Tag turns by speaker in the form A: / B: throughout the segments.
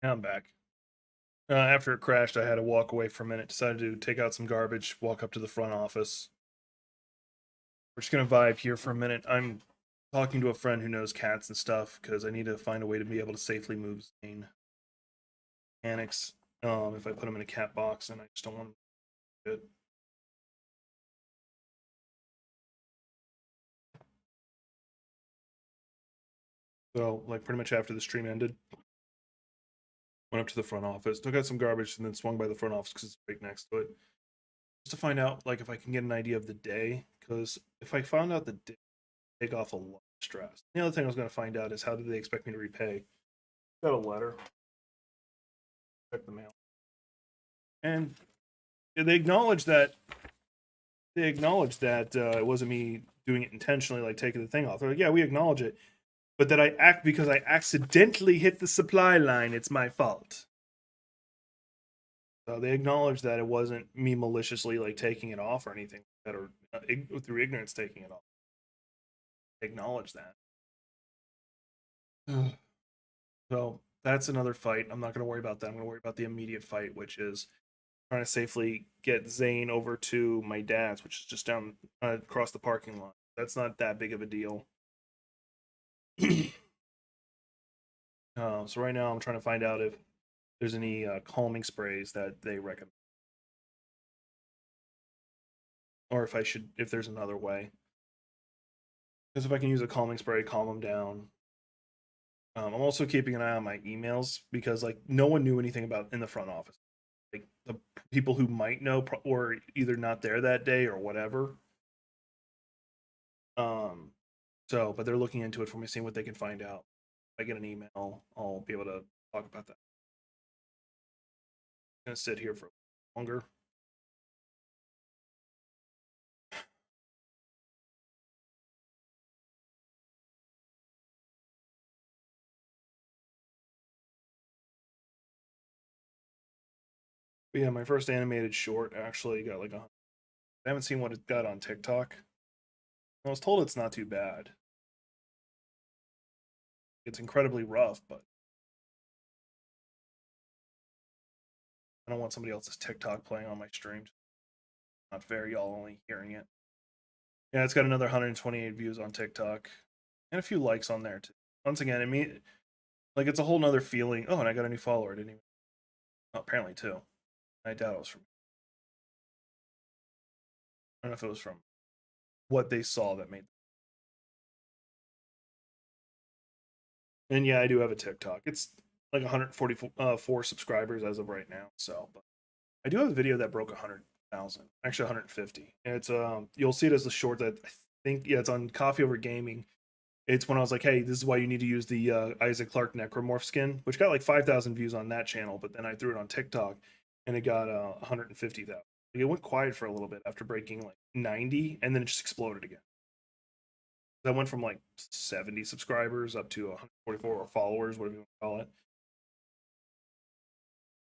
A: Now I'm back. After it crashed, I had to walk away for a minute. Decided to take out some garbage, walk up to the front office. We're just gonna vibe here for a minute. I'm talking to a friend who knows cats and stuff because I need to find a way to be able to safely move Zane mechanics. If I put him in a cat box, and I just don't want him to get. So, like, pretty much after the stream ended, went up to the front office, took out some garbage, and then swung by the front office because it's right next to it, just to find out like if I can get an idea of the day. Because if I found out the day, take off a lot of stress. The other thing I was going to find out is how do they expect me to repay? Got a letter. Check the mail, and they acknowledge that it wasn't me doing it intentionally, like taking the thing off. They're like, yeah, we acknowledge it, but that I act because I accidentally hit the supply line. It's my fault. So they acknowledge that it wasn't me maliciously like taking it off or anything like that, or through ignorance taking it off. They acknowledge that. So that's another fight. I'm not going to worry about that. I'm going to worry about the immediate fight, which is trying to safely get Zane over to my dad's, which is just down across the parking lot. That's not that big of a deal. So right now I'm trying to find out if there's any calming sprays that they recommend, or if there's another way. Because if I can use a calming spray, calm them down. I'm also keeping an eye on my emails because like no one knew anything about in the front office. Like the people who might know were either not there that day or whatever. Um, but they're looking into it for me, seeing what they can find out. If I get an email, I'll be able to talk about that. I'm gonna sit here for longer. But yeah, my first animated short actually got like a. I haven't seen what it got on TikTok. I was told it's not too bad. It's incredibly rough, but I don't want somebody else's TikTok playing on my stream. Not fair, y'all only hearing it. Yeah, it's got another 128 views on TikTok and a few likes on there too. Once again, I mean, like it's a whole nother feeling. Oh, and I got a new follower. I didn't even. Oh, apparently too. I doubt it was from. I don't know if it was from what they saw that made. And yeah, I do have a TikTok. It's like 144 subscribers as of right now. So, but I do have a video that broke 100,000, actually 150. And it's you'll see it as the short that I think it's on Coffee Over Gaming. It's when I was like, hey, this is why you need to use the Isaac Clarke Necromorph skin, which got like 5,000 views on that channel, but then I threw it on TikTok and it got 150,000. Like, it went quiet for a little bit after breaking like 90, and then it just exploded again. I went from like 70 subscribers up to 144 followers, whatever you want to call it.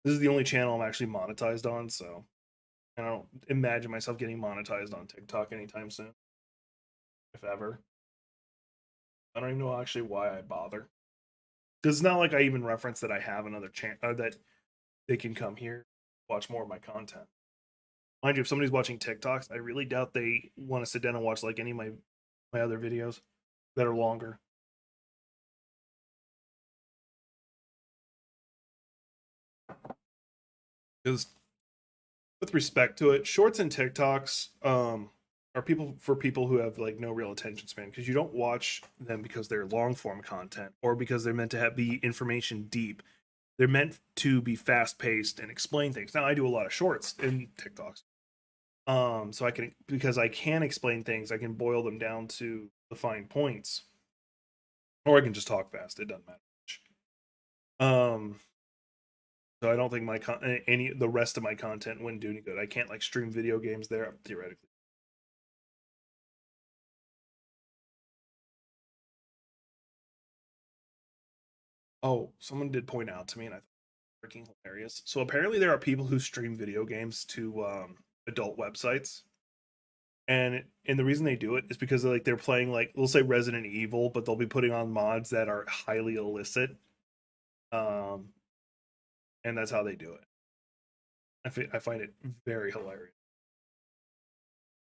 A: This is the only channel I'm actually monetized on, so I don't imagine myself getting monetized on TikTok anytime soon, if ever. I don't even know actually why I bother. Because it's not like I even reference that I have another channel that they can come here, watch more of my content. Mind you, if somebody's watching TikToks, I really doubt they want to sit down and watch like any of my other videos that are longer. Because with respect to it, shorts and TikToks are people who have like no real attention span, because you don't watch them because they're long form content or because they're meant to be information deep. They're meant to be fast paced and explain things. Now I do a lot of shorts in TikToks, so I can, because I can explain things, I can boil them down to the fine points, or I can just talk fast. It doesn't matter much. So I don't think any the rest of my content wouldn't do any good. I can't like stream video games there theoretically. Oh, someone did point out to me, and I thought it was freaking hilarious. So apparently there are people who stream video games to adult websites, and the reason they do it is because they're playing, like, we'll say Resident Evil, but they'll be putting on mods that are highly illicit. Um, and that's how they do it. I find it very hilarious.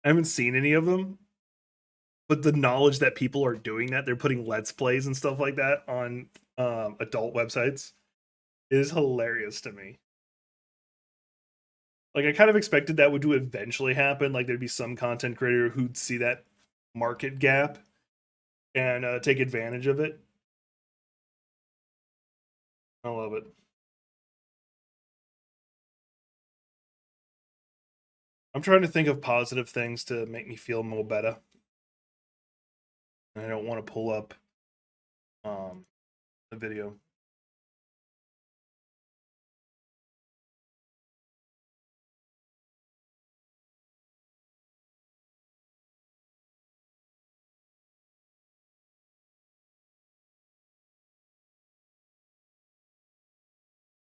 A: I haven't seen any of them, but the knowledge that people are doing that, they're putting let's plays and stuff like that on adult websites is hilarious to me. Like I kind of expected that would eventually happen. Like there'd be some content creator who'd see that market gap and take advantage of it. I love it. I'm trying to think of positive things to make me feel more better. And I don't want to pull up the video.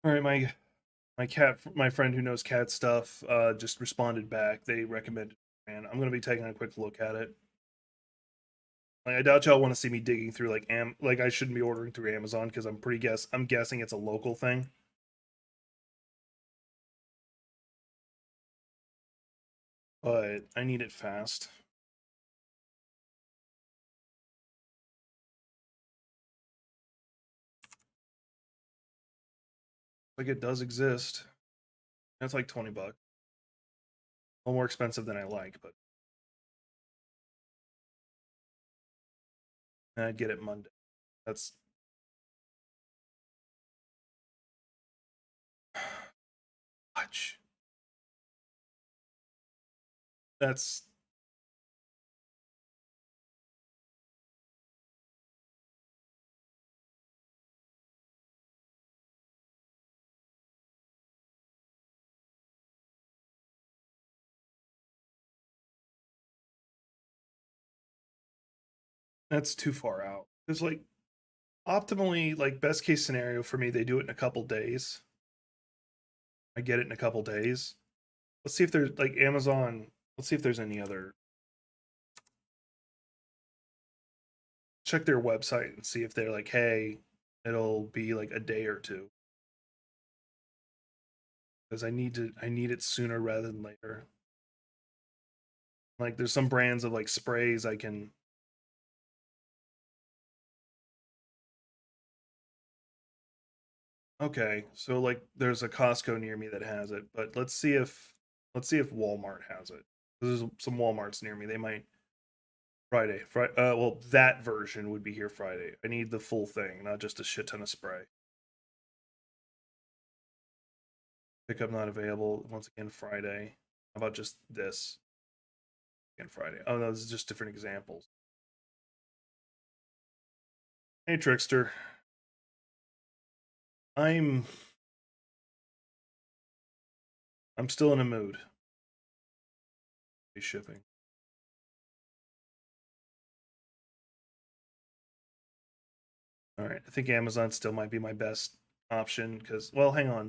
A: All right, my friend who knows cat stuff just responded back. They recommended, and I'm gonna be taking a quick look at it. Like, I doubt y'all want to see me digging through like I shouldn't be ordering through Amazon because I'm guessing it's a local thing. But I need it fast. Like it does exist. It's like $20. A little more expensive than I like, but I'd get it Monday. That's much. That's that's too far out. Because like optimally, like best case scenario for me, they do it in a couple days. I get it in a couple days. Let's see if there's like Amazon. Let's see if there's any other. Check their website and see if they're like, hey, it'll be like a day or two. Because I need it sooner rather than later. Like there's some brands of like sprays I can. Okay, so like there's a Costco near me that has it, but let's see if Walmart has it. There's some Walmarts near me. They might Friday. Friday. Well, that version would be here Friday. I need the full thing, not just a shit ton of spray. Pickup not available. Once again, Friday. How about just this? Again, Friday. Oh no, this is just different examples. Hey, Trickster. I'm I'm still in a mood. Be shipping. All right, I think Amazon still might be my best option because, well, hang on.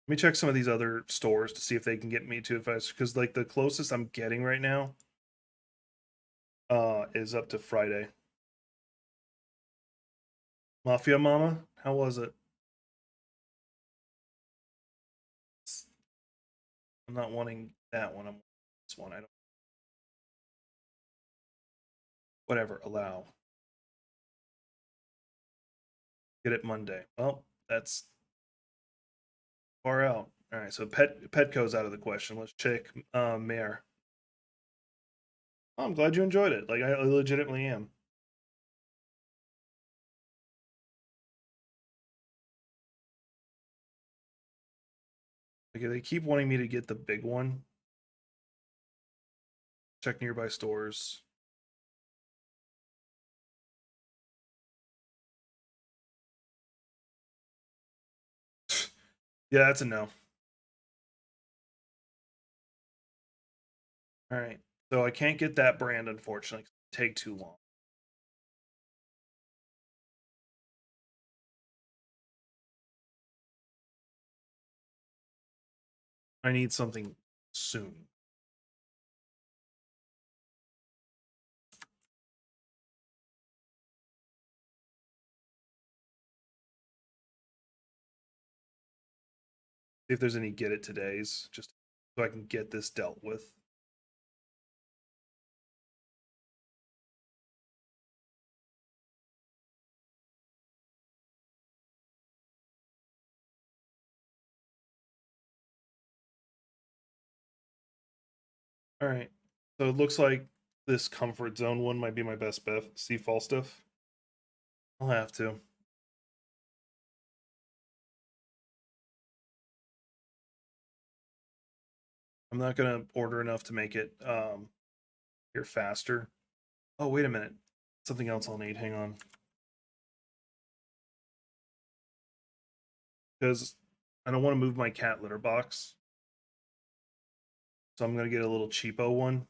A: Let me check some of these other stores to see if they can get me to advice because like the closest I'm getting right now is up to Friday. Mafia Mama, how was it? I'm not wanting that one. I'm this one. I don't. Whatever. Allow. Get it Monday. Well, that's far out. All right. So Petco's out of the question. Let's check Mayor. Oh, I'm glad you enjoyed it. Like I legitimately am. Like they keep wanting me to get the big one. Check nearby stores. Yeah, that's a no. All right. So I can't get that brand, unfortunately. Take too long. I need something soon. See if there's any get it todays, just so I can get this dealt with. All right. So it looks like this comfort zone one might be my best bet. See Falstaff. I'll have to. I'm not gonna order enough to make it here faster. Oh, wait a minute. Something else I'll need. Hang on. Because I don't want to move my cat litter box. So I'm gonna get a little cheapo one.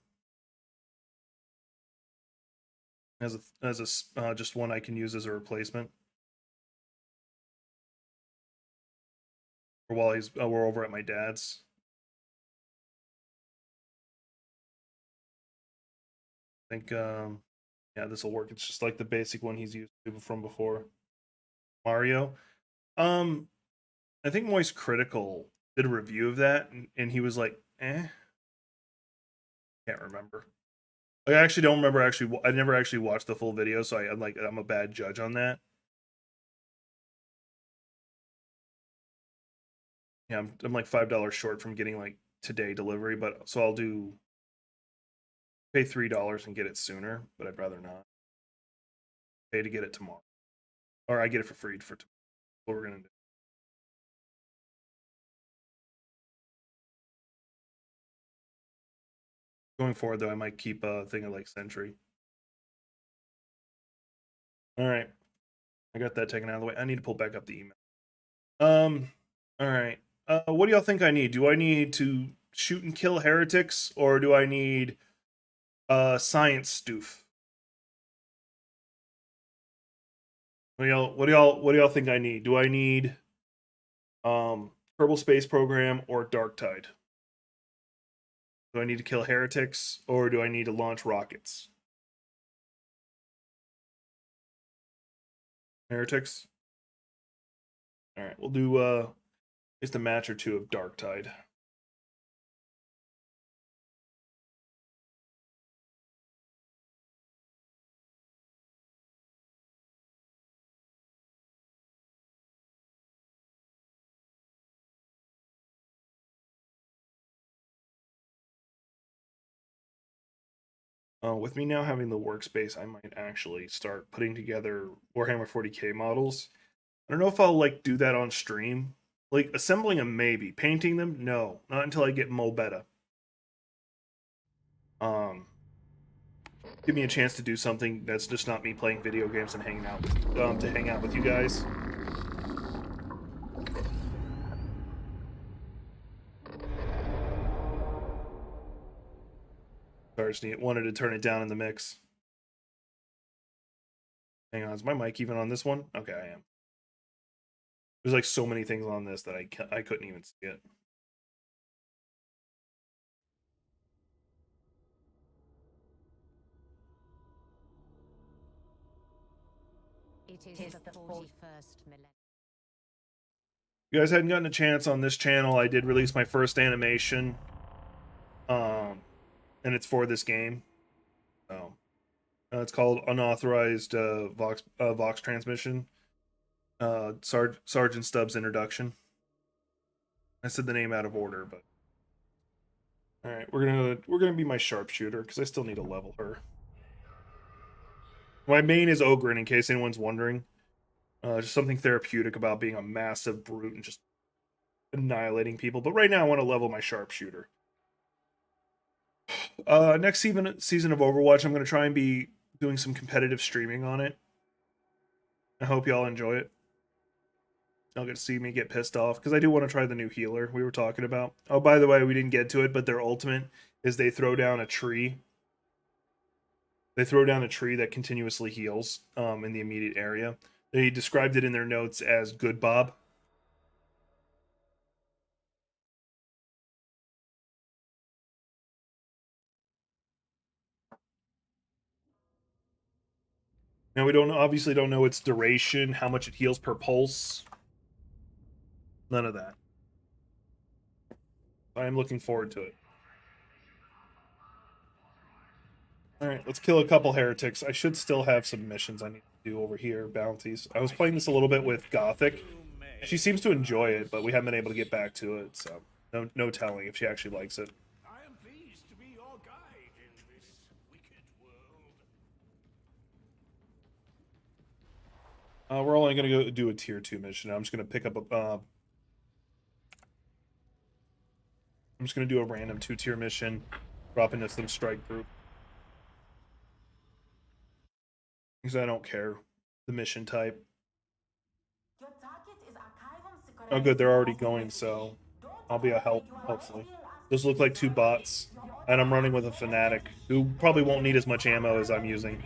A: As a just one I can use as a replacement. Or while we're over at my dad's. I think yeah, this will work. It's just like the basic one he's used to from before. Mario. I think Moist Critical did a review of that, and he was like, "Eh." Can't remember. Like, I actually don't remember. Actually, I never actually watched the full video, so I'm a bad judge on that. Yeah, I'm like $5 short from getting like today delivery, but so I'll do pay $3 and get it sooner, but I'd rather not pay to get it tomorrow, or I get it for free for tomorrow. What we're gonna do. Going forward, though, I might keep a thing of like Sentry. All right, I got that taken out of the way. I need to pull back up the email. All right. What do y'all think I need? Do I need to shoot and kill heretics, or do I need science stoof? What do y'all think I need? Do I need Kerbal Space Program or Darktide? Do I need to kill heretics, or do I need to launch rockets? Heretics. All right, we'll do just a match or two of Darktide. With me now having the workspace, I might actually start putting together Warhammer 40k models. I don't know if I'll like do that on stream. Like assembling them, maybe. Painting them, no, not until I get Mo Beta. Um, give me a chance to do something that's just not me playing video games and hanging out to hang out with you guys. Sorry, just wanted to turn it down in the mix. Hang on, is my mic even on this one? Okay, I am. There's like so many things on this that I couldn't even see it.
B: It is the 41st millennium.
A: You guys hadn't gotten a chance on this channel. I did release my first animation, and it's for this game. So it's called Unauthorized Vox Transmission. Sergeant Stubbs introduction. I said the name out of order, but all right, we're gonna be my sharpshooter because I still need to level her. My main is Ogryn, in case anyone's wondering. Just something therapeutic about being a massive brute and just annihilating people. But right now, I want to level my sharpshooter. Next season of Overwatch, I'm going to try and be doing some competitive streaming on it. I hope y'all enjoy it. Y'all get to see me get pissed off because I do want to try the new healer we were talking about. Oh, by the way, we didn't get to it, but their ultimate is they throw down a tree. They throw down a tree that continuously heals in the immediate area. They described it in their notes as Good Bob. Now we obviously don't know its duration, how much it heals per pulse. None of that. I am looking forward to it. Alright, let's kill a couple heretics. I should still have some missions I need to do over here, bounties. I was playing this a little bit with Gothic. She seems to enjoy it, but we haven't been able to get back to it, so no telling if she actually likes it.
C: I am pleased to be your guide in this wicked world.
A: We're only going to go do a tier 2 mission. I'm just going to pick up a... I'm just going to do a random 2-tier mission, drop into some strike group. Because I don't care the mission type. Oh good, they're already going, so I'll be a help, hopefully. Those look like 2 bots, and I'm running with a fanatic, who probably won't need as much ammo as I'm using.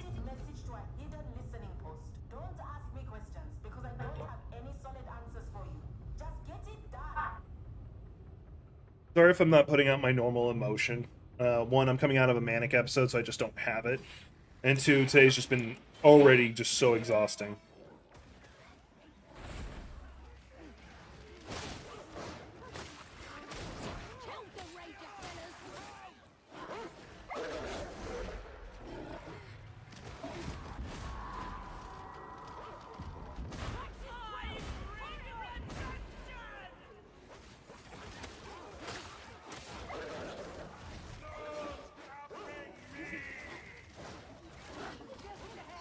A: Sorry if I'm not putting out my normal emotion. One, I'm coming out of a manic episode, so I just don't have it. And 2, today's just been already just so exhausting.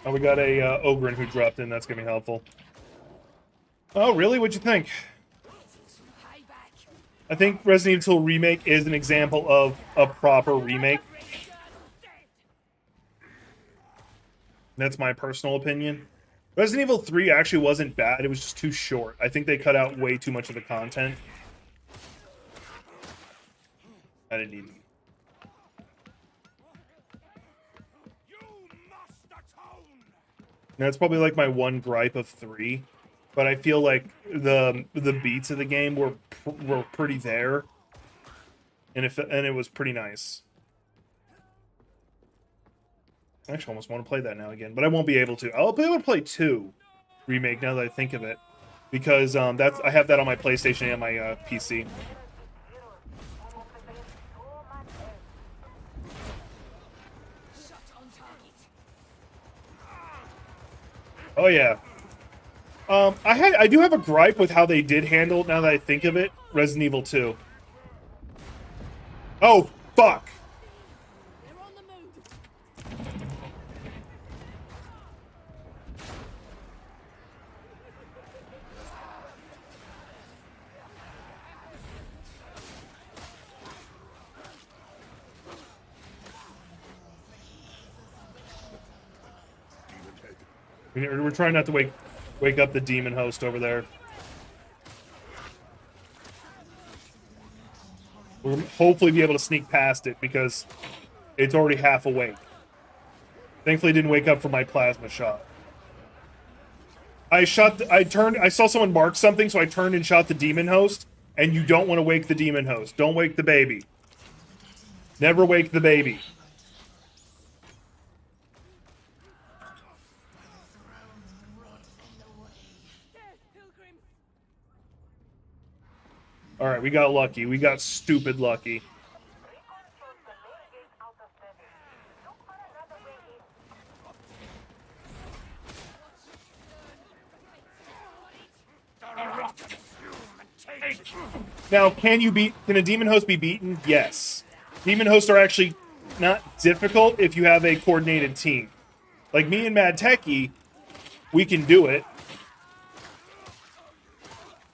A: Oh, we got a Ogryn who dropped in. That's gonna be helpful. Oh, really? What'd you think? I think Resident Evil Remake is an example of a proper remake. That's my personal opinion. Resident Evil 3 actually wasn't bad. It was just too short. I think they cut out way too much of the content. I didn't need it. That's probably like my one gripe of 3, but I feel like the beats of the game were pretty there, and it was pretty nice. I actually almost want to play that now again, but I won't be able to. I'll be able to play 2 Remake now that I think of it, because I have that on my PlayStation and my PC. Oh yeah. I do have a gripe with how they did handle, now that I think of it, Resident Evil 2. Oh, fuck! We're trying not to wake up the demon host over there. We'll hopefully be able to sneak past it because it's already half awake. Thankfully, it didn't wake up from my plasma shot. I saw someone mark something, so I turned and shot the demon host. And you don't want to wake the demon host. Don't wake the baby. Never wake the baby. Alright, we got lucky. We got stupid lucky. Now, can a demon host be beaten? Yes. Demon hosts are actually not difficult if you have a coordinated team. Like me and Mad Techie, we can do it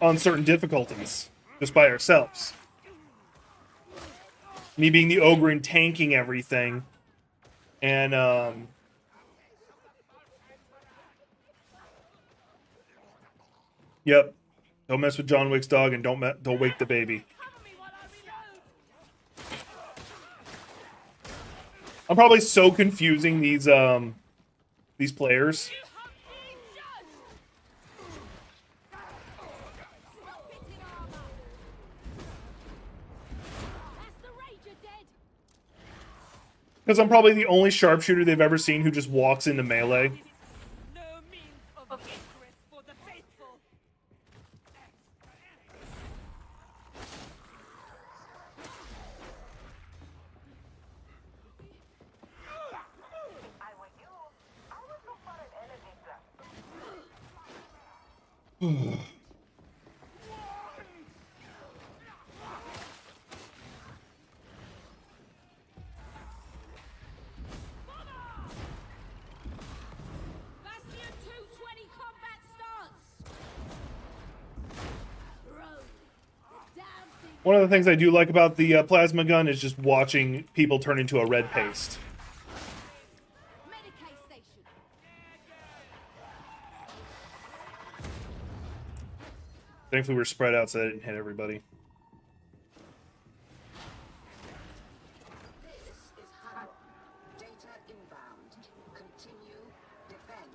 A: on certain difficulties, just by ourselves. Me being the ogre and tanking everything, and yep. Don't mess with John Wick's dog, and don't wake the baby. I'm probably so confusing these players. Because I'm probably the only sharpshooter they've ever seen who just walks into melee.
D: Bastion 220 combat starts! Bro, the damn thing.
A: One of the things I do like about the plasma gun is just watching people turn into a red paste.
D: Medicaid station.
A: Thankfully, we're spread out so I didn't hit everybody.
E: This is HUD. Data inbound. Continue. Defend.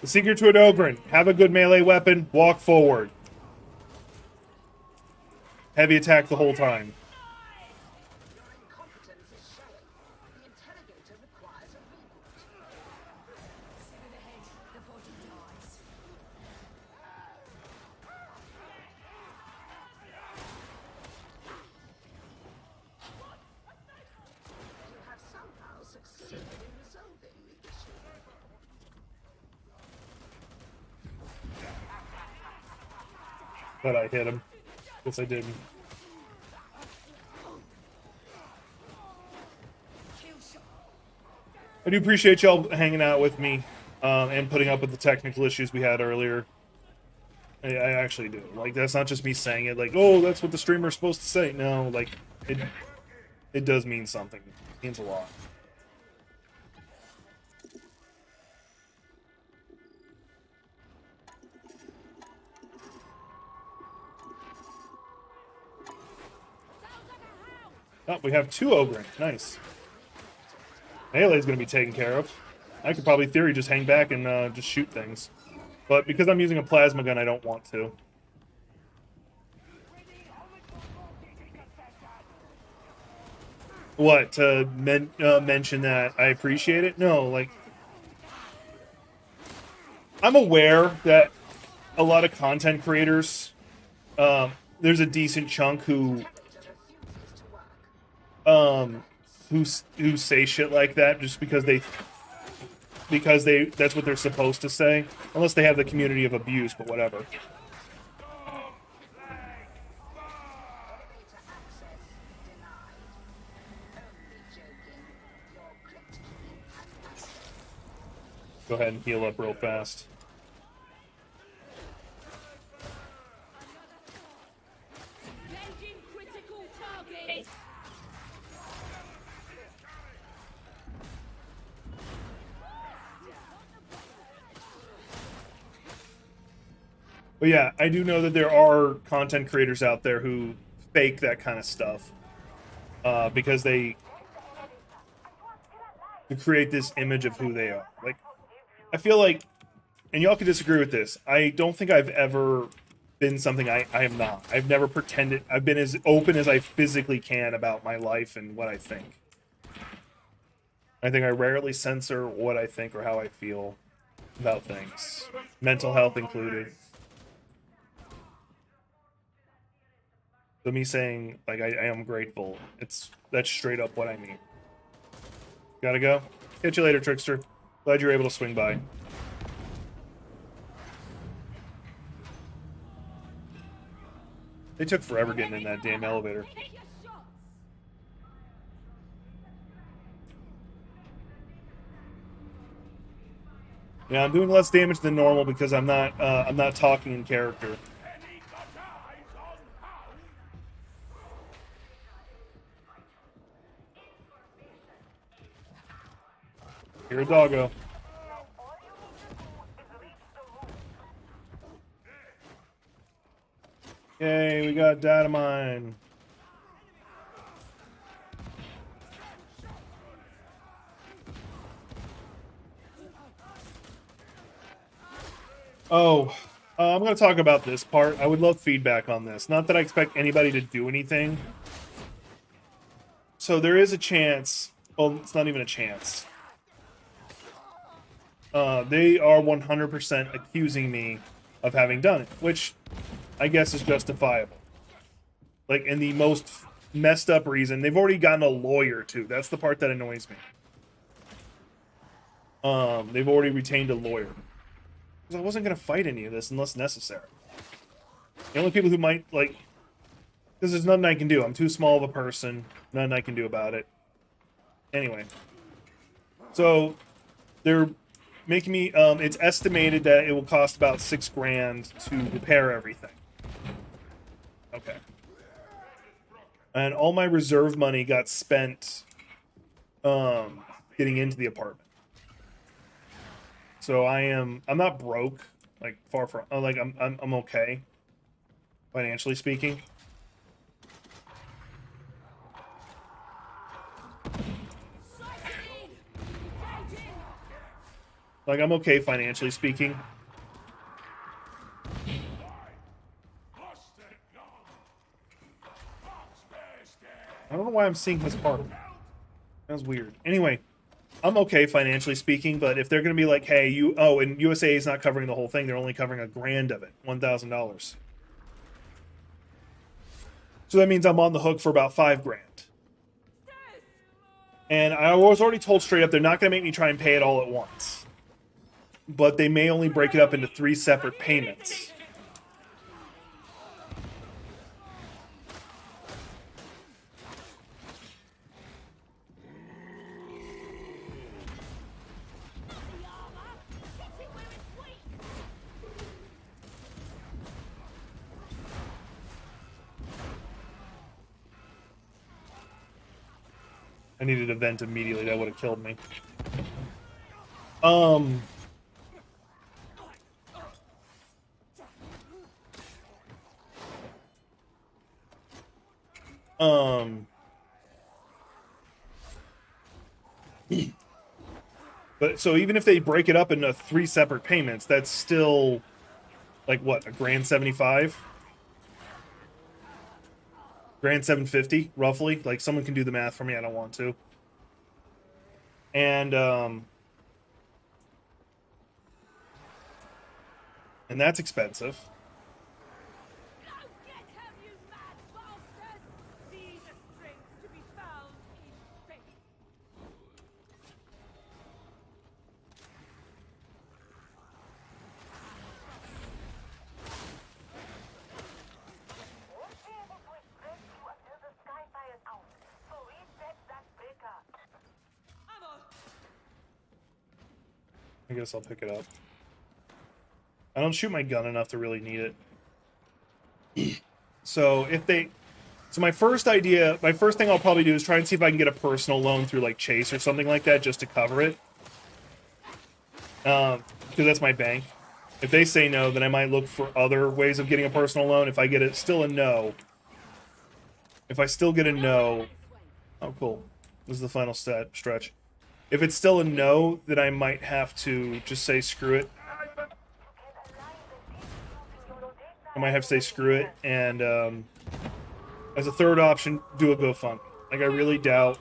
A: The secret to an Ogren: have a good melee weapon, walk forward. Heavy attack the whole time.
E: Your incompetence is showing. The interrogator requires a reboot.
D: Seven ahead, the body dies.
E: You have somehow succeeded in resolving the issue.
A: But I hit him. Guess I didn't. I do appreciate y'all hanging out with me and putting up with the technical issues we had earlier. I actually do. Like, that's not just me saying it. Like, oh, that's what the streamer's supposed to say. No, like, it does mean something. It means a lot. Oh, we have 2 Ogren. Nice. Melee's going to be taken care of. I could probably, theory, just hang back and just shoot things. But because I'm using a plasma gun, I don't want to. What? To mention that I appreciate it? No, like... I'm aware that a lot of content creators, there's a decent chunk who who say shit like that just because they that's what they're supposed to say, unless they have the community of abuse, but whatever.
E: Data access denied. Only joking. Your crypt key has passed.
A: Go ahead and heal up real fast.
D: Engaging critical target.
A: But yeah, I do know that there are content creators out there who fake that kind of stuff because they to create this image of who they are. Like, I feel like, and y'all can disagree with this, I don't think I've ever been something I am not. I've never pretended. I've been as open as I physically can about my life and what I think. I think I rarely censor what I think or how I feel about things, mental health included. So me saying, like, I am grateful, that's straight up what I mean. Gotta go. Catch you later, Trickster. Glad you were able to swing by. They took forever getting in that damn elevator.
D: Take your shots.
A: Yeah, I'm doing less damage than normal because I'm not talking in character. Here a doggo. Yay, we got data mine. Oh, I'm going to talk about this part. I would love feedback on this. Not that I expect anybody to do anything. So there is a chance. Well, it's not even a chance. They are 100% accusing me of having done it, which I guess is justifiable. Like, in the most messed up reason, they've already gotten a lawyer too. That's the part that annoys me. They've already retained a lawyer. Because I wasn't gonna fight any of this unless necessary. The only people who might, like, because there's nothing I can do. I'm too small of a person. Nothing I can do about it. Anyway. So, they're making me, it's estimated that it will cost about $6 grand to repair everything. Okay. And all my reserve money got spent, getting into the apartment. So I'm not broke, like, far from, like, I'm okay, financially speaking. Like, I'm okay financially speaking. I don't know why I'm seeing his part. That was weird. Anyway, I'm okay financially speaking, but if they're going to be like, hey, and USA is not covering the whole thing, they're only covering $1 grand of it, $1,000. So that means I'm on the hook for about $5 grand. And I was already told straight up they're not going to make me try and pay it all at once. But they may only break it up into 3 separate payments. I needed a vent immediately. That would have killed me. But so even if they break it up into 3 separate payments, that's still like what, $1 grand 75? Grand 750, roughly. Like, someone can do the math for me. I don't want to. And that's expensive. I guess I'll pick it up. I don't shoot my gun enough to really need it. So my first thing I'll probably do is try and see if I can get a personal loan through like Chase or something like that just to cover it. Because that's my bank. If they say no, then I might look for other ways of getting a personal loan. If I get it still a no. If I still get a no. Oh, cool. This is the final stretch. If it's still a no, then I might have to just say screw it. I might have to say screw it, and as a third option, do a GoFundMe. Like, I really doubt.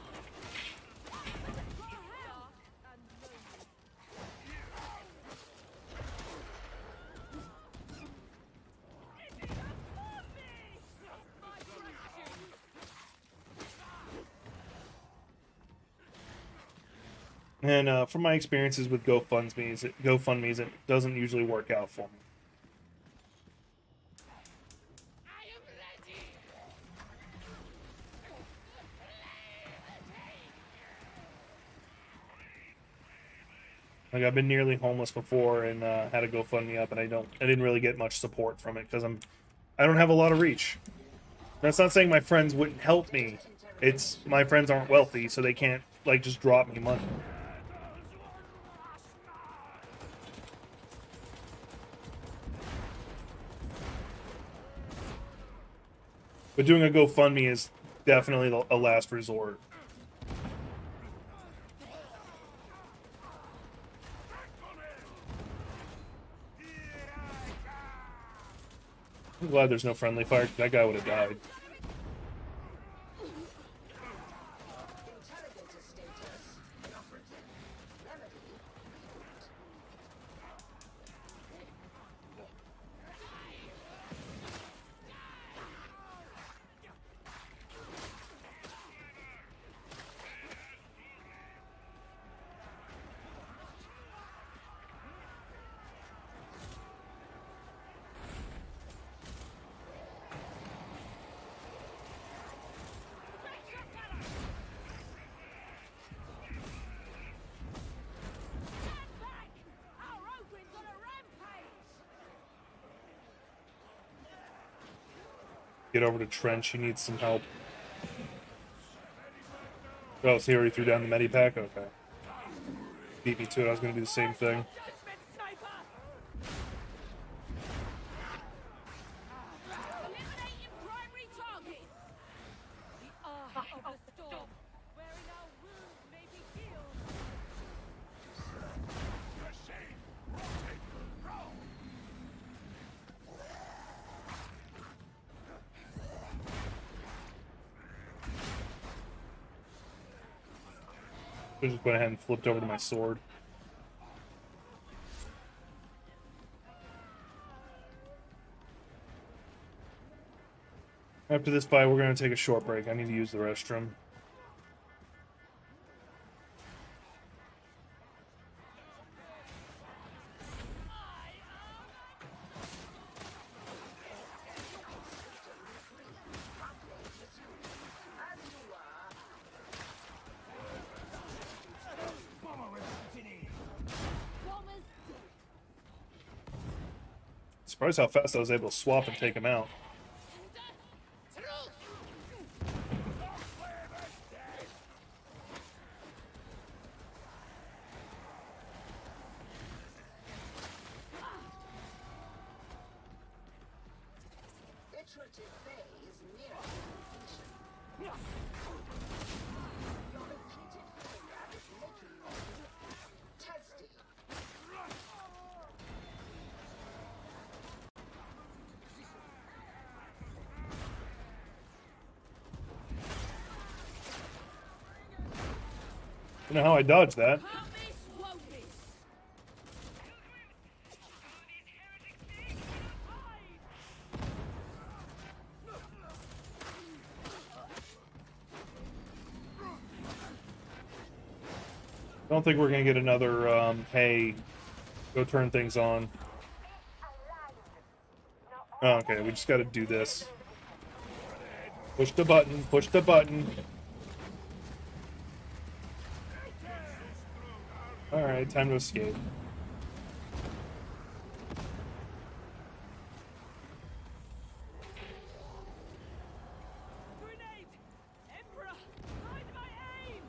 A: And from my experiences with GoFundMe's, it doesn't usually work out for me. Like, I've been nearly homeless before and had a GoFundMe up, and I didn't really get much support from it because I don't have a lot of reach. That's not saying my friends wouldn't help me. It's my friends aren't wealthy, so they can't like just drop me money. But doing a GoFundMe is definitely a last resort. I'm glad there's no friendly fire. That guy would have died.
E: Interrogator status. Remedy.
A: Get over to Trench. He needs some help. Oh, so he already threw down the medipack? Okay. Beat me to it. I was going to do the same thing.
D: Judgment sniper! Eliminating primary target! The eye of the storm, wherein our wounds may be healed.
A: I just went ahead and flipped over to my sword. After this fight, we're going to take a short break. I need to use the restroom.
D: Bombers
A: Surprised how fast I was able to swap and take him out.
E: Iterative phase near completion. Your repeated failure is making you testy.
A: You know how I dodged that?
D: can't miss, won't miss.
A: I don't think we're going to get another, hey, go turn things on. Oh, okay, we just got to do this. Push the button, push the button. Alright, time to escape.
D: Grenade! Emperor! Hide my aim!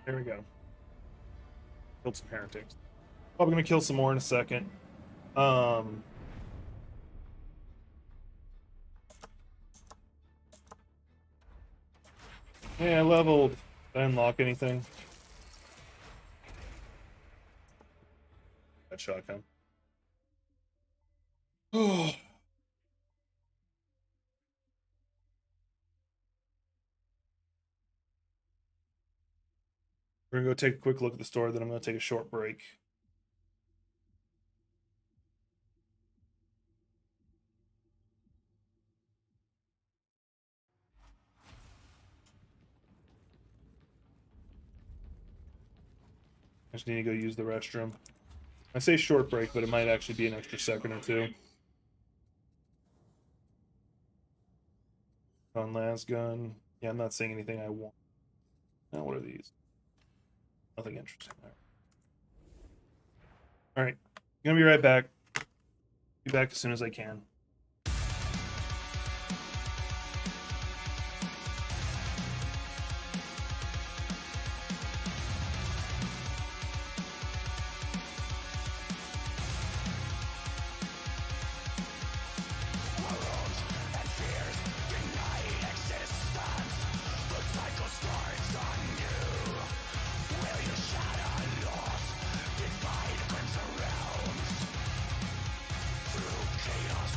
A: There we go. Killed some heretics. Probably gonna kill some more in a second. Yeah, I leveled. Did I unlock anything? That shotgun. Oh. We're gonna go take a quick look at the store, then I'm gonna take a short break. I just need to go use the restroom. I say short break, but it might actually be an extra second or two. On last gun. Yeah, I'm not saying anything I want. Now, what are these? Nothing interesting there. Alright. Gonna be right back. Be back as soon as I can.
C: Chaos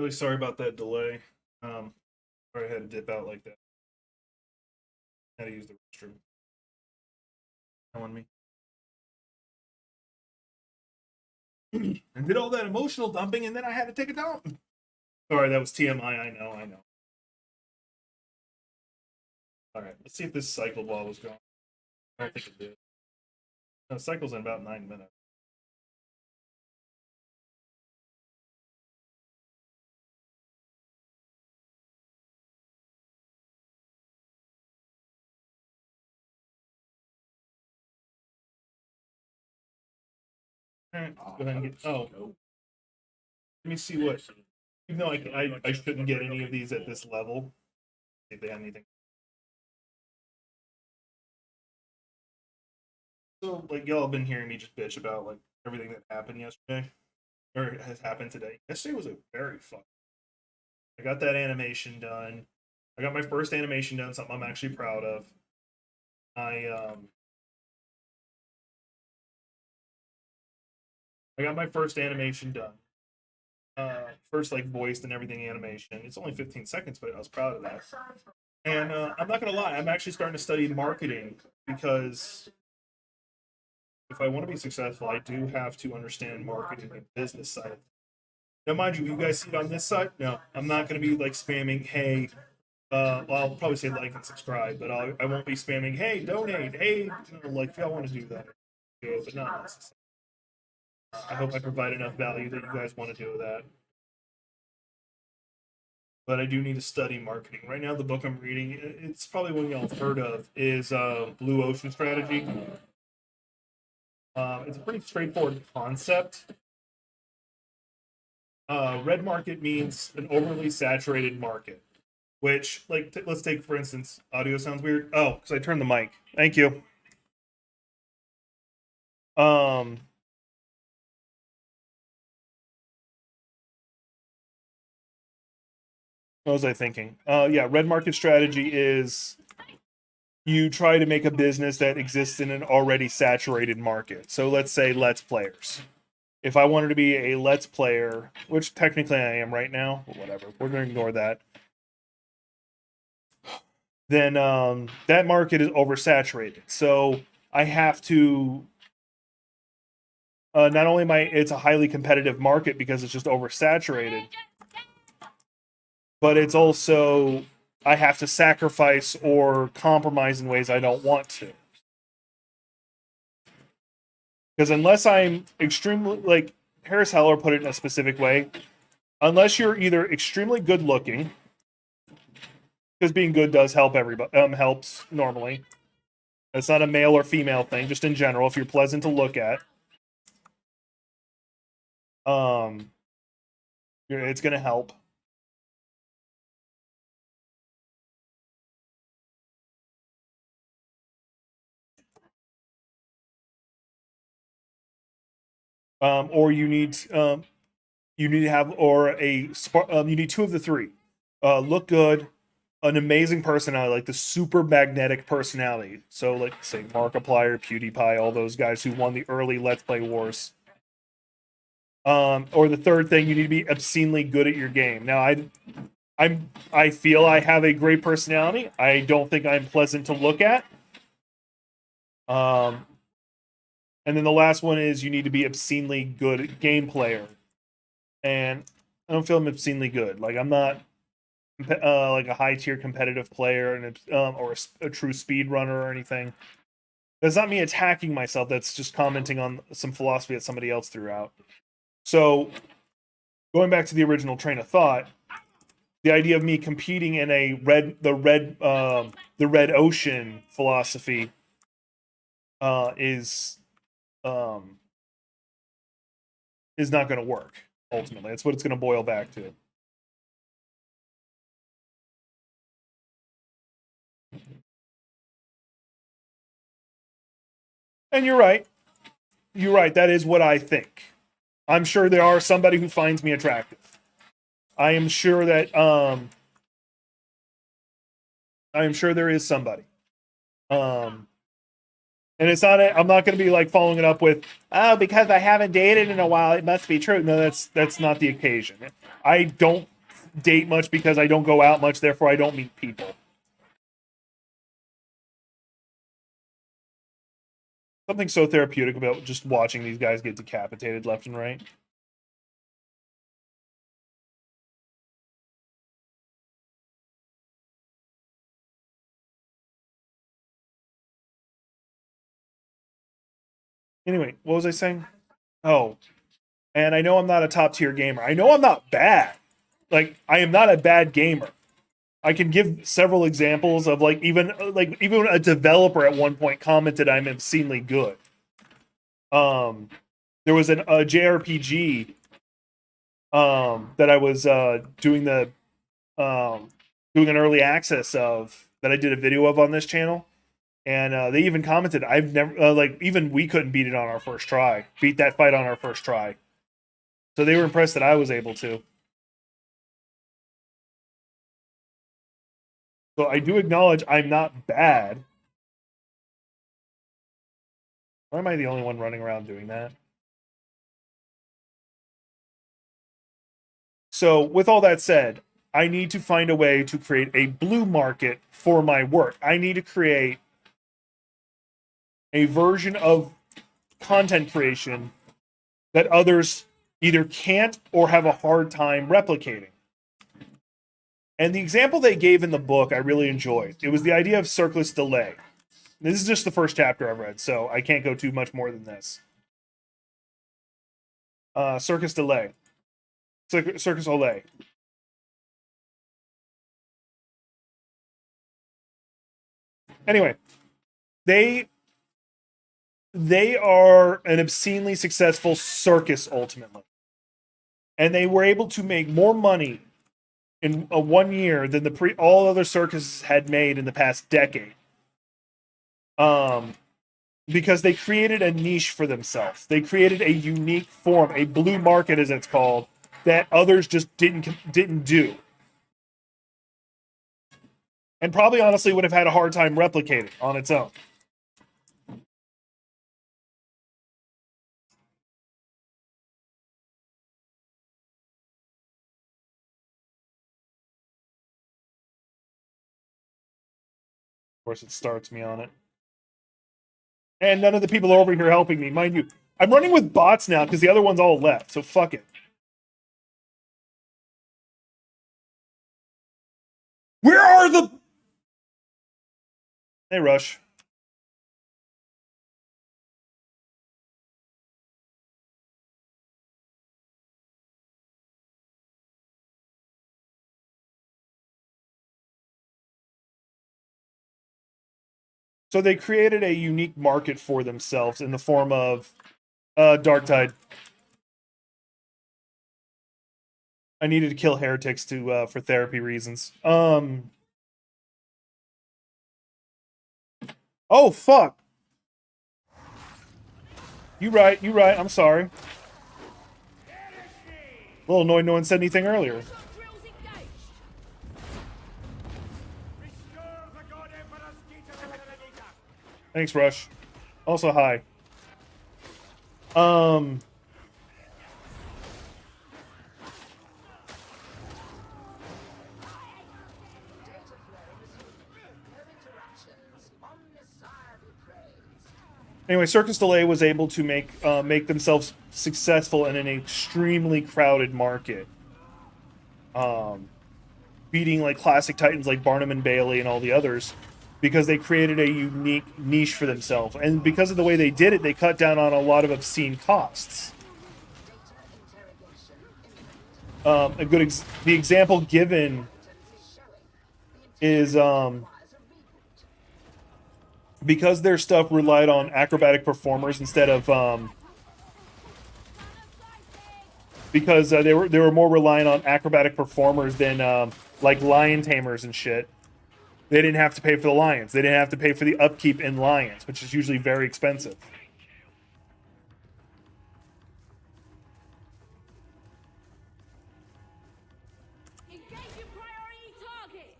A: Really sorry about that delay. Sorry I had to dip out like that. Had to use the restroom. On me. And did all that emotional dumping, and then I had to take a dump. Sorry, that was TMI. I know. All right, let's see if this cycled while it was going. I don't think it did. No, it cycles in about 9 minutes. All right, go ahead and get. Oh, let me see what. Even though I shouldn't get any of these at this level. See if they have anything. So, like, y'all have been hearing me just bitch about, like, everything that happened yesterday. Or has happened today. Yesterday was a very fun. I got that animation done. I got my first animation done, something I'm actually proud of. I got my first animation done. First, like, voiced and everything animation. It's only 15 seconds, but I was proud of that. And I'm not gonna lie, I'm actually starting to study marketing because if I want to be successful, I do have to understand marketing and business side. Now, mind you, you guys see it on this side? No, I'm not going to be like spamming, hey, well, I'll probably say like and subscribe, but I won't be spamming, hey, donate, hey, you know, like if y'all want to do that, but not necessarily. I hope I provide enough value that you guys want to do that. But I do need to study marketing. Right now, the book I'm reading, it's probably one y'all have heard of, is Blue Ocean Strategy. It's a pretty straightforward concept. Red market means an overly saturated market, which, like, let's take, for instance, audio sounds weird. Oh, because I turned the mic. Thank you. What was I thinking? Yeah, red market strategy is you try to make a business that exists in an already saturated market. So let's say Let's Players. If I wanted to be a Let's Player, which technically I am right now, but whatever, we're going to ignore that. Then that market is oversaturated. So I have to. Not only it's a highly competitive market because it's just oversaturated, but it's also I have to sacrifice or compromise in ways I don't want to. Because unless I'm extremely, like Harris Heller put it in a specific way, unless you're either extremely good looking, because being good does help everybody, helps normally. It's not a male or female thing, just in general. If you're pleasant to look at, it's gonna help. Or you need to have, or you need two of the three. Look good, an amazing personality, like the super magnetic personality. So, like, say, Markiplier, PewDiePie, all those guys who won the early Let's Play wars. Or the third thing, you need to be obscenely good at your game. Now, I feel I have a great personality. I don't think I'm pleasant to look at. And then the last one is you need to be obscenely good game player. And I don't feel I'm obscenely good. Like, I'm not like a high tier competitive player and or a true speed runner or anything. That's not me attacking myself. That's just commenting on some philosophy that somebody else threw out. So, going back to the original train of thought, the idea of me competing in the red ocean philosophy is not going to work. Ultimately, that's what it's going to boil back to. And you're right. You're right. That is what I think. I'm sure there are somebody who finds me attractive. I am sure that I am sure there is somebody. And it's not. I'm not going to be like following it up with, oh, because I haven't dated in a while, it must be true. No, that's not the occasion. I don't date much because I don't go out much, therefore I don't meet people. Something so therapeutic about just watching these guys get decapitated left and right. Anyway, what was I saying? Oh, and I know I'm not a top tier gamer. I know I'm not bad. Like, I am not a bad gamer. I can give several examples of even a developer at one point commented I'm obscenely good. There was a JRPG that I was doing an early access of that I did a video of on this channel. And they even commented, I've never, even we couldn't beat it on our first try. Beat that fight on our first try. So they were impressed that I was able to. So I do acknowledge I'm not bad. Why am I the only one running around doing that? So with all that said, I need to find a way to create a blue market for my work. I need to create a version of content creation that others either can't or have a hard time replicating. And the example they gave in the book I really enjoyed. It was the idea of circus delay. This is just the first chapter I've read, so I can't go too much more than this. Circus delay. Circus Olay. Anyway, they are an obscenely successful circus ultimately. And they were able to make more money in a 1 year than all other circuses had made in the past decade. Because they created a niche for themselves. They created a unique form, a blue market as it's called, that others just didn't do. And probably honestly would have had a hard time replicating on its own. Of course, it starts me on it. And none of the people over here helping me, mind you. I'm running with bots now because the other ones all left, so fuck it. Where are the... Hey, Rush. So they created a unique market for themselves in the form of Darktide. I needed to kill heretics for therapy reasons. Oh fuck. You right. I'm sorry. A little annoyed no one said anything earlier.
D: Drills engaged.
C: Restore the God Emperor's Gita Benedicta.
A: Thanks, Rush. Also, hi. Anyway, Circus Delay was able to make themselves successful in an extremely crowded market, beating like classic titans like Barnum and Bailey and all the others, because they created a unique niche for themselves, and because of the way they did it, they cut down on a lot of obscene costs. The example given is because their stuff relied on acrobatic performers instead of because they were more reliant on acrobatic performers than like lion tamers and shit. They didn't have to pay for the lions. They didn't have to pay for the upkeep in lions, which is usually very expensive.
D: Engaging priority target.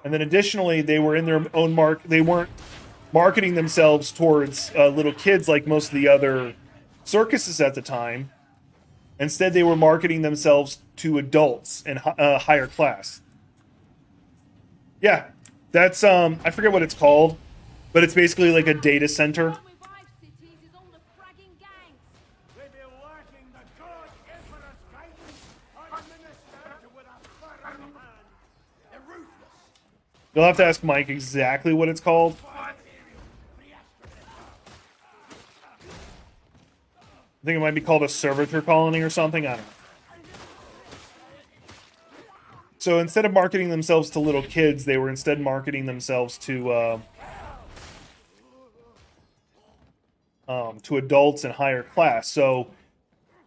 A: And then additionally, they were in their own they weren't marketing themselves towards little kids like most of the other circuses at the time. Instead, they were marketing themselves to adults and higher class. Yeah, that's I forget what it's called, but it's basically like a data center.
D: What revives cities is all the fragging gangs.
C: They be lacking the good Emperor's guidance, unministered with a firm hand. They're ruthless.
A: You'll have to ask Mike exactly what it's called. I think it might be called a servitor colony or something. I don't know. So instead of marketing themselves to little kids, they were instead marketing themselves to adults and higher class. So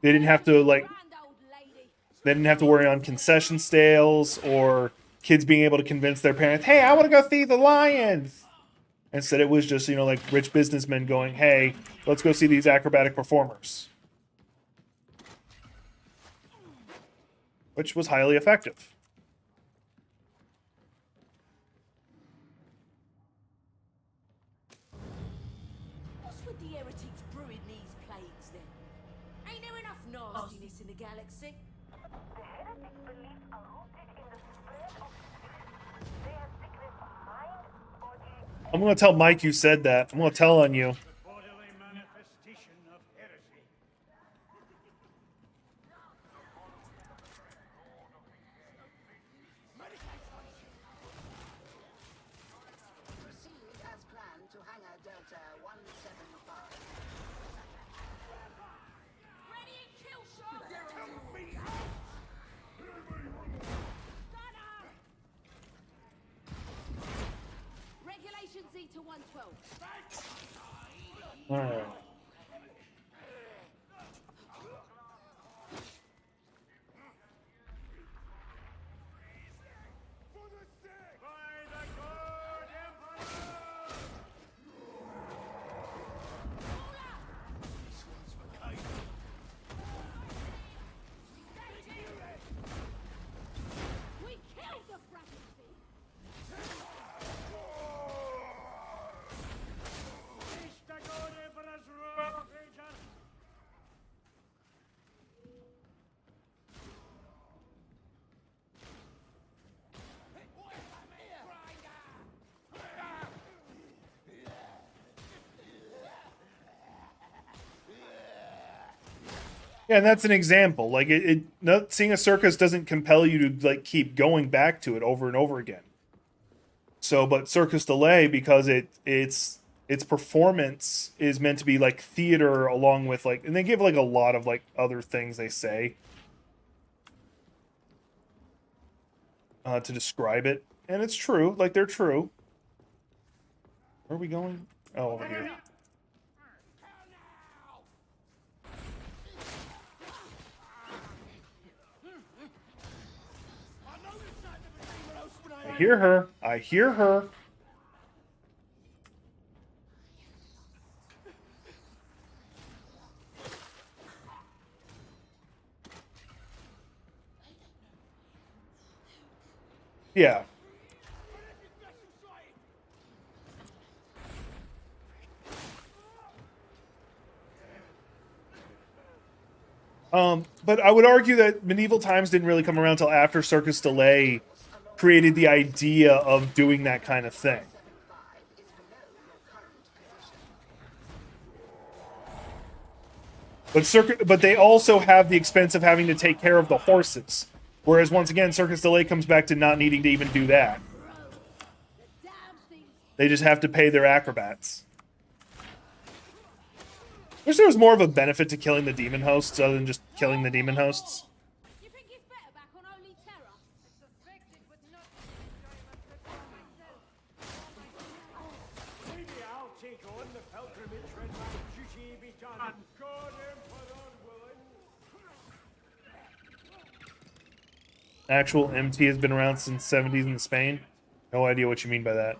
A: they didn't have to
D: Grand old lady.
A: they didn't have to worry on concession sales or kids being able to convince their parents, "Hey, I want to go see the Lions." Instead, it was just, like rich businessmen going, "Hey, let's go see these acrobatic performers," which was highly effective.
F: What's with the heretics brewing these plagues then? Ain't there enough nastiness in the galaxy?
G: The heretics' beliefs are rooted in the spread of they are secrets of mind, body,
A: I'm going to tell Mike you said that. I'm going to tell on you.
C: Bodily manifestation of heresy.
E: Proceed as planned to hangar Delta 175.
D: Ready and kill shot. Regulation Z to 112.
A: All right.
C: By the good Emperor! This one's for Kaiser.
D: We killed the fragging thief.
C: It's the good Emperor's road, Ranger.
A: Yeah, and that's an example. Like seeing a circus doesn't compel you to like keep going back to it over and over again. So, but Circus Delay, because its performance is meant to be like theater along with like, and they give like a lot of like other things they say to describe it, and it's true. Like they're true. Where are we going? Oh, over here. I hear her. I hear her. Yeah. But I would argue that Medieval Times didn't really come around until after Circus Delay created the idea of doing that kind of thing.
E: 5 is below your current position.
A: But they also have the expense of having to take care of the horses. Whereas once again, Circus Delay comes back to not needing to even do that.
D: The damn thing's
A: They just have to pay their acrobats. I wish there was more of a benefit to killing the demon hosts other than just killing the demon hosts.
D: You think it's better back on Holy Terror? Suspected, but not
C: Maybe I'll take on the pilgrimage when my duty be done. God Emperor willing.
A: Actual MT has been around since 70s in Spain. No idea what you mean by that.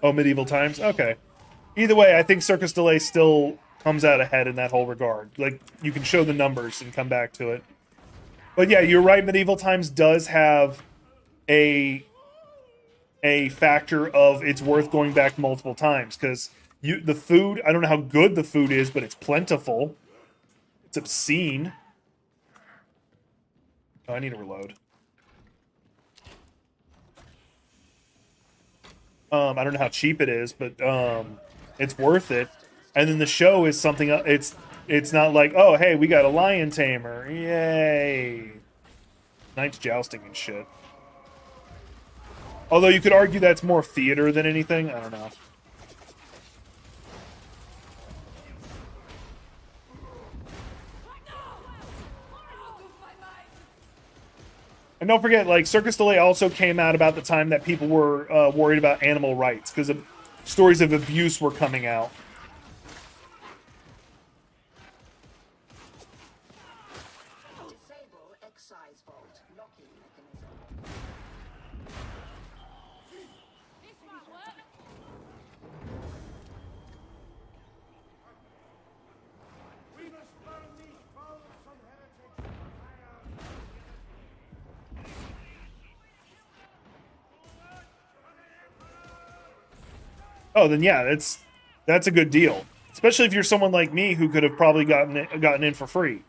A: Oh, Medieval Times? Okay. Either way, I think Circus Delay still comes out ahead in that whole regard. Like, you can show the numbers and come back to it. But yeah, you're right. Medieval Times does have a a factor of it's worth going back multiple times because the food, I don't know how good the food is, but it's plentiful. It's obscene. Oh, I need to reload. I don't know how cheap it is, but it's worth it. And then the show is something. It's not like, oh, hey, we got a lion tamer, yay! Knights jousting and shit. Although you could argue that's more theater than anything. I don't know. And don't forget, like, Circus Delay also came out about the time that people were worried about animal rights because stories of abuse were coming out.
E: Disable excise vault locking mechanism.
D: This might work.
C: We must burn these bones from heretics to fire.
A: Oh, then yeah, that's a good deal. Especially if you're someone like me who could have probably gotten in for free.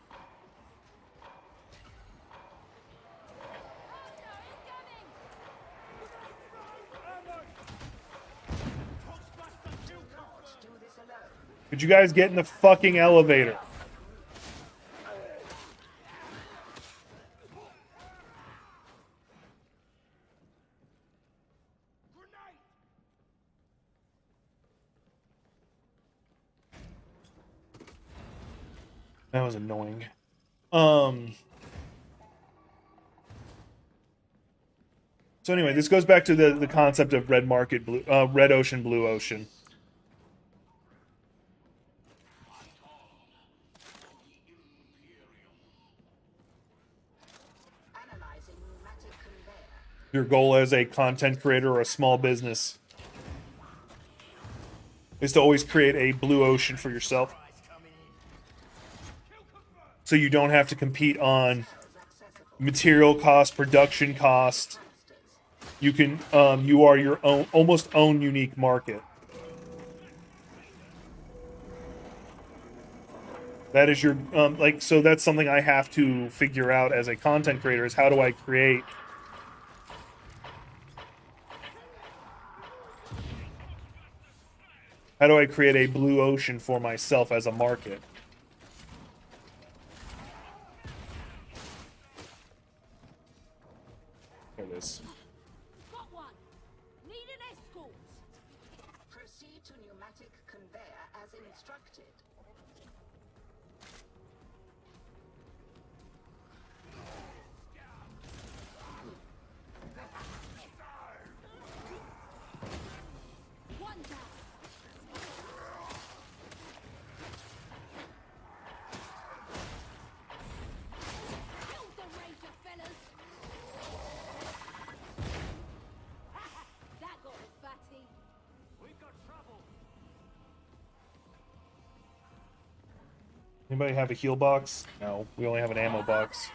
E: Do this alone.
A: Could you guys get in the fucking elevator? That was annoying. So anyway, this goes back to the concept of red market, red ocean, blue ocean.
E: Analyzing pneumatic conveyor.
A: Your goal as a content creator or a small business is to always create a blue ocean for yourself. So you don't have to compete on material cost, production cost. You can you are your own almost own unique market. That is your like, so that's something I have to figure out as a content creator is how do I create a blue ocean for myself as a market? There it is.
F: Got one. Need an escort.
E: Proceed to pneumatic conveyor as instructed.
F: One down. Kill the ranger, fellas. That got a fatty.
C: We've got trouble.
A: Anybody have a heal box? No, we only have an ammo box.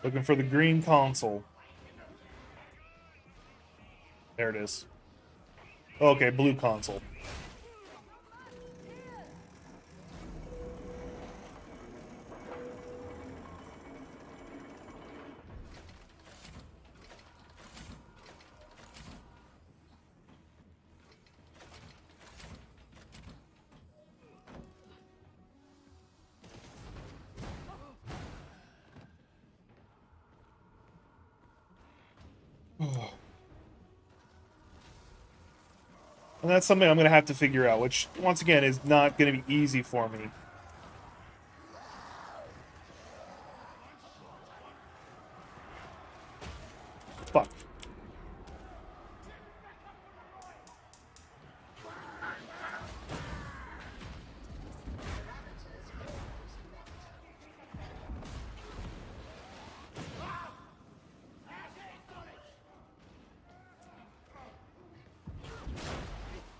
A: Looking for the green console. There it is. Okay, blue console. And that's something I'm going to have to figure out, which, once again, is not going to be easy for me. Fuck.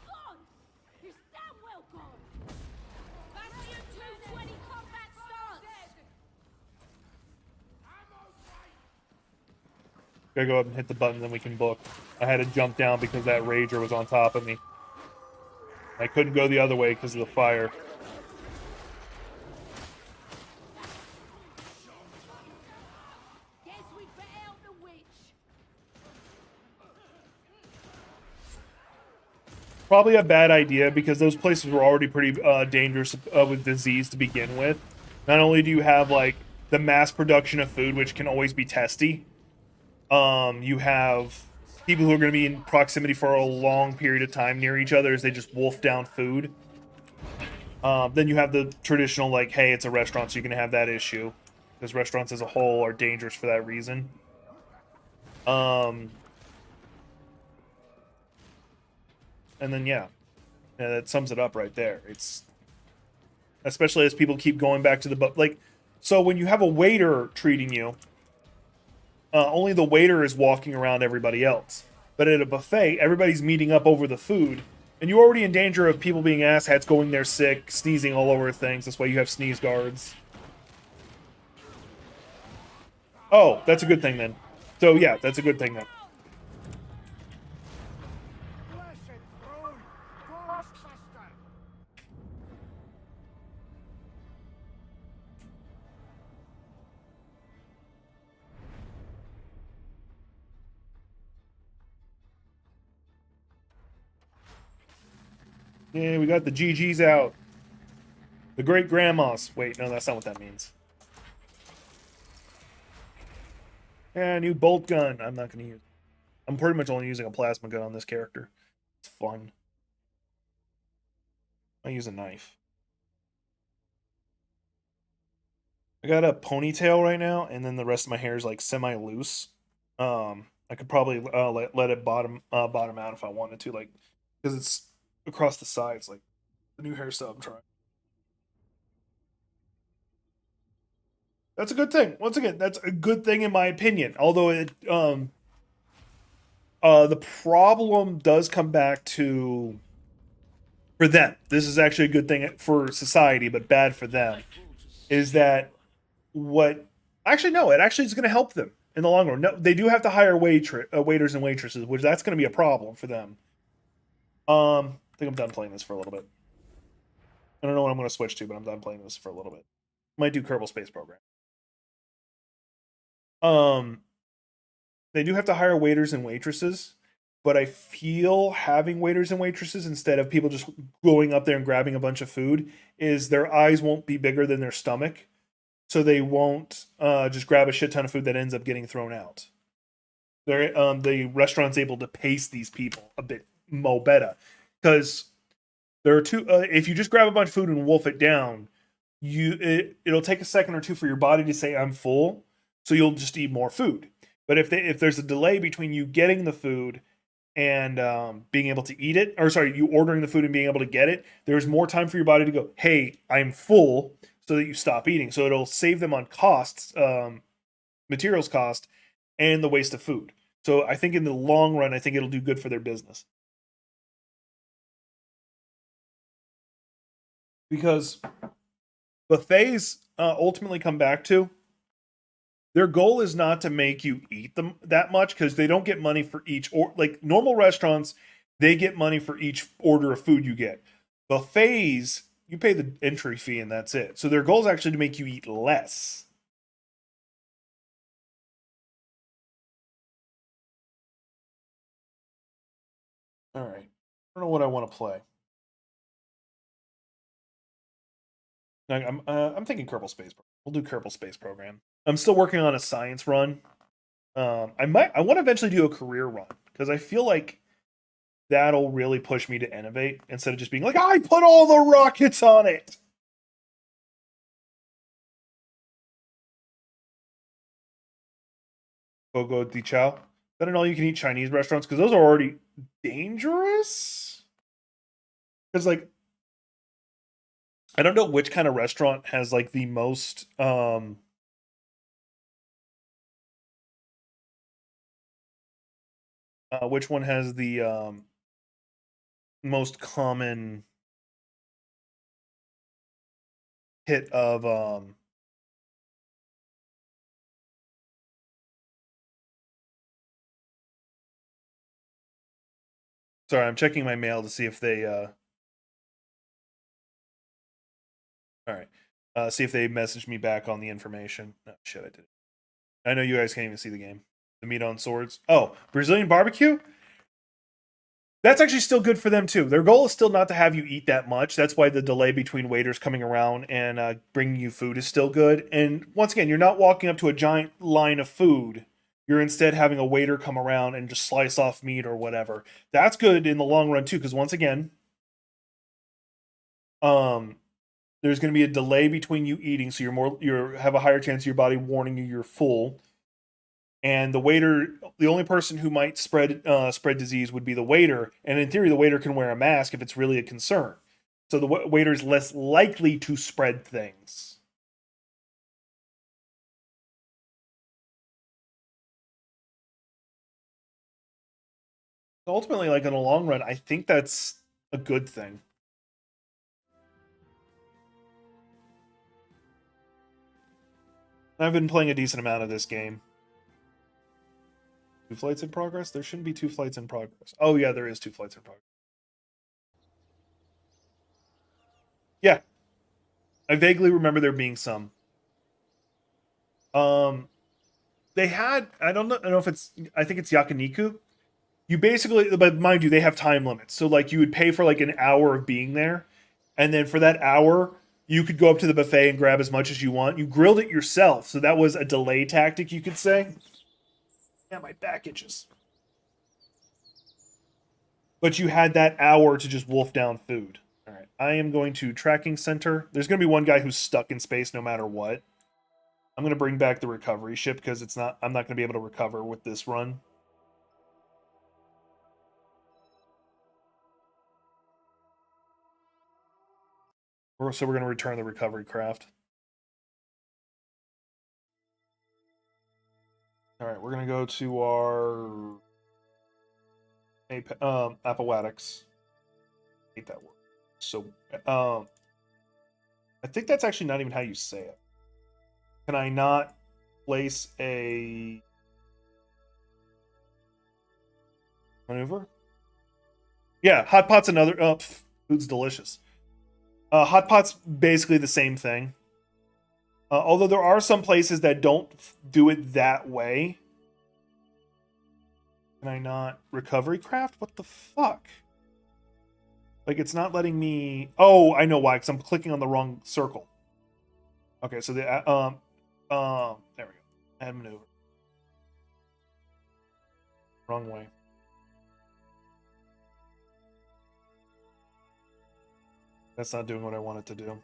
F: Gone. It's damn well gone.
A: Gotta go up and hit the button, then we can book. I had to jump down because that rager was on top of me. I couldn't go the other way because of the fire.
D: Guess we'd better help the witch.
A: Probably a bad idea because those places were already pretty dangerous with disease to begin with. Not only do you have like the mass production of food, which can always be testy, you have people who are going to be in proximity for a long period of time near each other as they just wolf down food. Then you have the traditional like, hey, it's a restaurant, so you're going to have that issue because restaurants as a whole are dangerous for that reason. And then yeah, that sums it up right there. It's especially as people keep going back to the like, so when you have a waiter treating you, only the waiter is walking around everybody else. But at a buffet, everybody's meeting up over the food, and you're already in danger of people being asshats, going there sick, sneezing all over things. That's why you have sneeze guards. Oh, that's a good thing then. So yeah, that's a good thing then.
C: Blessed throne! Ghostbuster!
A: Yeah, we got the GGs out. The great grandmas. Wait, no, that's not what that means. Yeah, new bolt gun. I'm not going to use. I'm pretty much only using a plasma gun on this character. It's fun. I use a knife. I got a ponytail right now, and then the rest of my hair is like semi-loose. I could probably let it bottom out if I wanted to, like, because it's across the sides, like the new hairstyle I'm trying. That's a good thing. Once again, that's a good thing in my opinion. Although the problem does come back to for them. This is actually a good thing for society, but bad for them. Is that what? Actually, no. It actually is going to help them in the long run. No, they do have to hire waiters and waitresses, which that's going to be a problem for them. I think I'm done playing this for a little bit. I don't know what I'm going to switch to, but I'm done playing this for a little bit. Might do Kerbal Space Program. They do have to hire waiters and waitresses, but I feel having waiters and waitresses instead of people just going up there and grabbing a bunch of food is their eyes won't be bigger than their stomach, so they won't just grab a shit ton of food that ends up getting thrown out. The restaurant's able to pace these people a bit more better because there are two. If you just grab a bunch of food and wolf it down, it'll take a second or two for your body to say I'm full, so you'll just eat more food. But if there's a delay between you getting the food and being able to eat it, or sorry, you ordering the food and being able to get it, there's more time for your body to go, hey, I'm full, so that you stop eating. So it'll save them on costs, materials cost, and the waste of food. So I think in the long run, I think it'll do good for their business. Because buffets ultimately come back to their goal is not to make you eat them that much because they don't get money for each, or like normal restaurants, they get money for each order of food you get. Buffets, you pay the entry fee and that's it. So their goal is actually to make you eat less. All right. I don't know what I want to play. I'm thinking Kerbal Space. We'll do Kerbal Space Program. I'm still working on a science run. I want to eventually do a career run because I feel like that'll really push me to innovate instead of just being like, I put all the rockets on it. Gogo Di Chao. Is that an all-you-can-eat Chinese restaurants? Because those are already dangerous. Because like, I don't know which kind of restaurant has like the most which one has the most common hit of Sorry, I'm checking my mail to see if they all right. See if they messaged me back on the information. Oh, shit, I did. I know you guys can't even see the game. The meat on swords. Oh, Brazilian barbecue? That's actually still good for them too. Their goal is still not to have you eat that much. That's why the delay between waiters coming around and bringing you food is still good. And once again, you're not walking up to a giant line of food. You're instead having a waiter come around and just slice off meat or whatever. That's good in the long run too, because once again, there's going to be a delay between you eating, so you have a higher chance of your body warning you you're full. And the waiter, the only person who might spread disease would be the waiter. And in theory, the waiter can wear a mask if it's really a concern. So the waiter is less likely to spread things. Ultimately, like in the long run, I think that's a good thing. I've been playing a decent amount of this game. 2 flights in progress? There shouldn't be 2 flights in progress. Oh yeah, there is 2 flights in progress. Yeah. I vaguely remember there being some. They had, I don't know if it's, I think it's Yakiniku. You basically, but mind you, they have time limits. So like you would pay for like an hour of being there. And then for that hour, you could go up to the buffet and grab as much as you want. You grilled it yourself. So that was a delay tactic, you could say. Yeah, my back itches. But you had that hour to just wolf down food. All right, I am going to tracking center. There's going to be one guy who's stuck in space no matter what. I'm going to bring back the recovery ship because I'm not going to be able to recover with this run. So we're going to return the recovery craft. All right, we're going to go to our Appomattox. I hate that word. So, I think that's actually not even how you say it. Can I not place a maneuver? Yeah, hot pot's another. Oh, food's delicious. Hot pot's basically the same thing. Although there are some places that don't do it that way. Can I not recovery craft? What the fuck? Like it's not letting me. Oh, I know why. Because I'm clicking on the wrong circle. Okay, so the there we go. Add maneuver. Wrong way. That's not doing what I want it to do.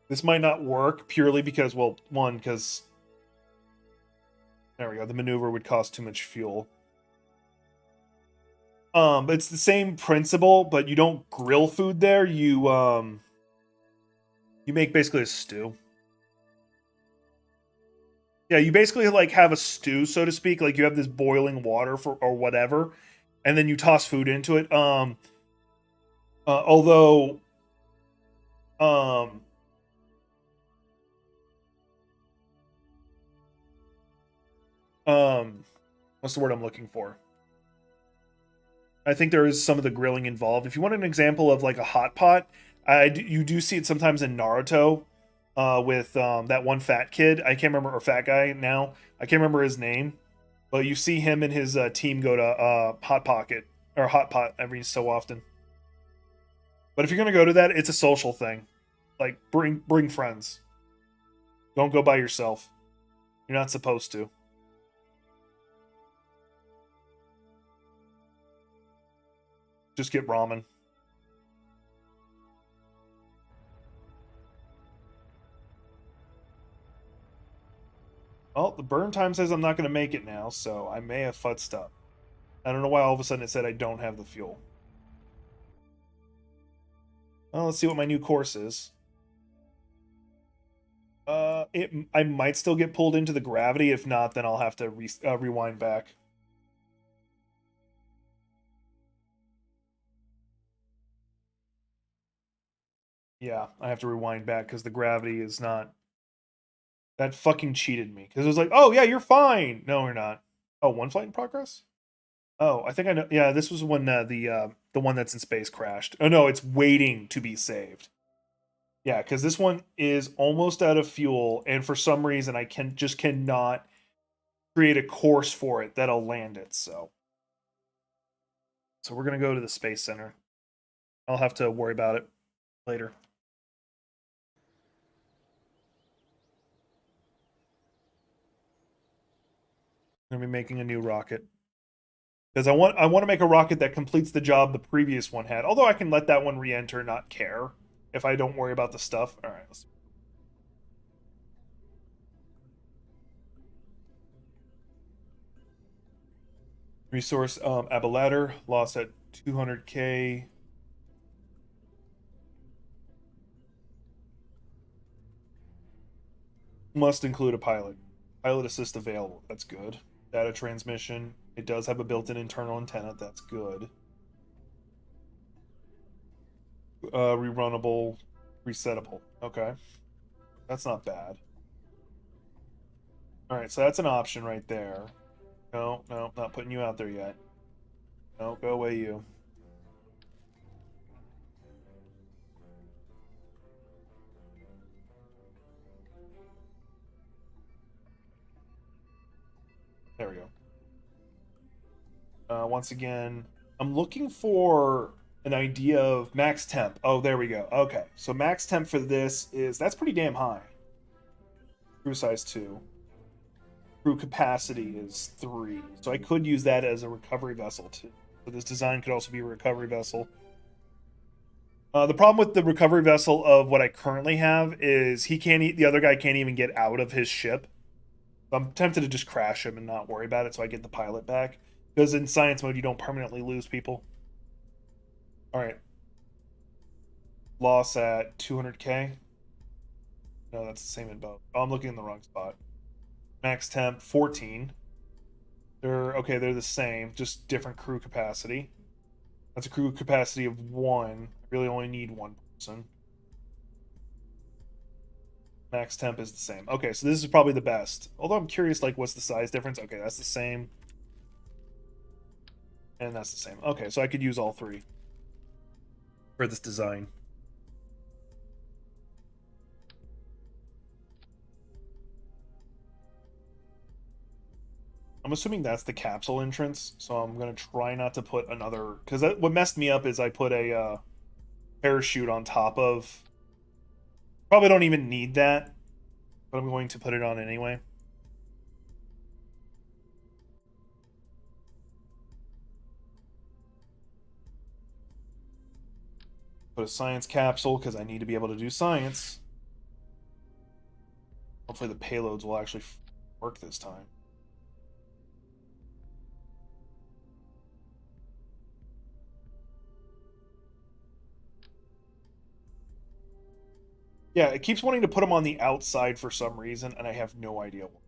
A: This might not work purely because, well, one, because there we go. The maneuver would cost too much fuel. But it's the same principle, but you don't grill food there. You make basically a stew. Yeah, you basically like have a stew, so to speak. Like you have this boiling water for or whatever, and then you toss food into it. Although, what's the word I'm looking for? I think there is some of the grilling involved. If you want an example of like a hot pot, you do see it sometimes in Naruto with that one fat kid. I can't remember, or fat guy now. I can't remember his name. But you see him and his team go to Hot Pocket or Hot Pot every so often. But if you're gonna go to that, it's a social thing. Like bring friends. Don't go by yourself. You're not supposed to. Just get ramen. Well, the burn time says I'm not going to make it now, so I may have futzed up. I don't know why all of a sudden it said I don't have the fuel. Well, let's see what my new course is. I might still get pulled into the gravity. If not, then I'll have to rewind back. Yeah, I have to rewind back because the gravity is not That fucking cheated me because it was like, oh yeah, you're fine. No, we're not. Oh, one flight in progress. Oh, I think I know. Yeah, this was when the one that's in space crashed. Oh no, it's waiting to be saved. Yeah, because this one is almost out of fuel, and for some reason I cannot create a course for it that'll land it. So we're gonna go to the space center. I'll have to worry about it later. I'm gonna be making a new rocket because I want to make a rocket that completes the job the previous one had. Although I can let that one re-enter, not care if I don't worry about the stuff. All right. Let's... Resource Abilater lost at 200k. Must include a pilot. Pilot assist available. That's good. Data transmission. It does have a built-in internal antenna. That's good. Rerunnable, resettable. Okay. That's not bad. All right, so that's an option right there. No, not putting you out there yet. No, go away, you. There we go. Once again, I'm looking for an idea of max temp. Oh, there we go. Okay, so max temp for this that's pretty damn high. Crew size 2. Crew capacity is 3. So I could use that as a recovery vessel too. So this design could also be a recovery vessel. The problem with the recovery vessel of what I currently have is the other guy can't even get out of his ship. I'm tempted to just crash him and not worry about it so I get the pilot back. Because in science mode, you don't permanently lose people. Alright. Loss at 200k. No, that's the same in both. Oh, I'm looking in the wrong spot. Max temp, 14. They're the same, just different crew capacity. That's a crew capacity of 1. I really only need 1 person. Max temp is the same. Okay, so this is probably the best. Although I'm curious, like, what's the size difference? Okay, that's the same. And that's the same. Okay, so I could use all 3 for this design. I'm assuming that's the capsule entrance, so I'm going to try not to put another... Because what messed me up is I put a parachute on top of... Probably don't even need that, but I'm going to put it on anyway. Put a science capsule, because I need to be able to do science. Hopefully the payloads will actually work this time. Yeah, it keeps wanting to put them on the outside for some reason, and I have no idea why.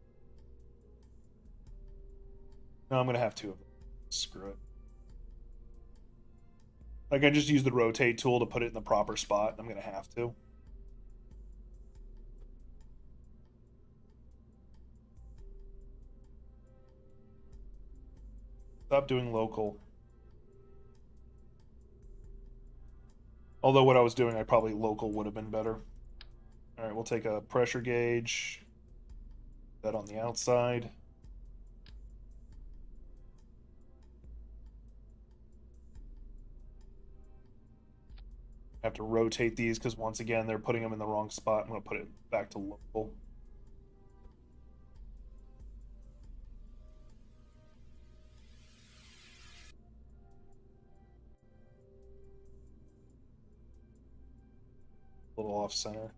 A: No, I'm going to have 2 of them. Screw it. Like, I just use the rotate tool to put it in the proper spot. I'm going to have to. Stop doing local. Although what I was doing, probably local would have been better. All right, we'll take a pressure gauge. That on the outside. I have to rotate these because once again, they're putting them in the wrong spot. I'm going to put it back to local. A little off center.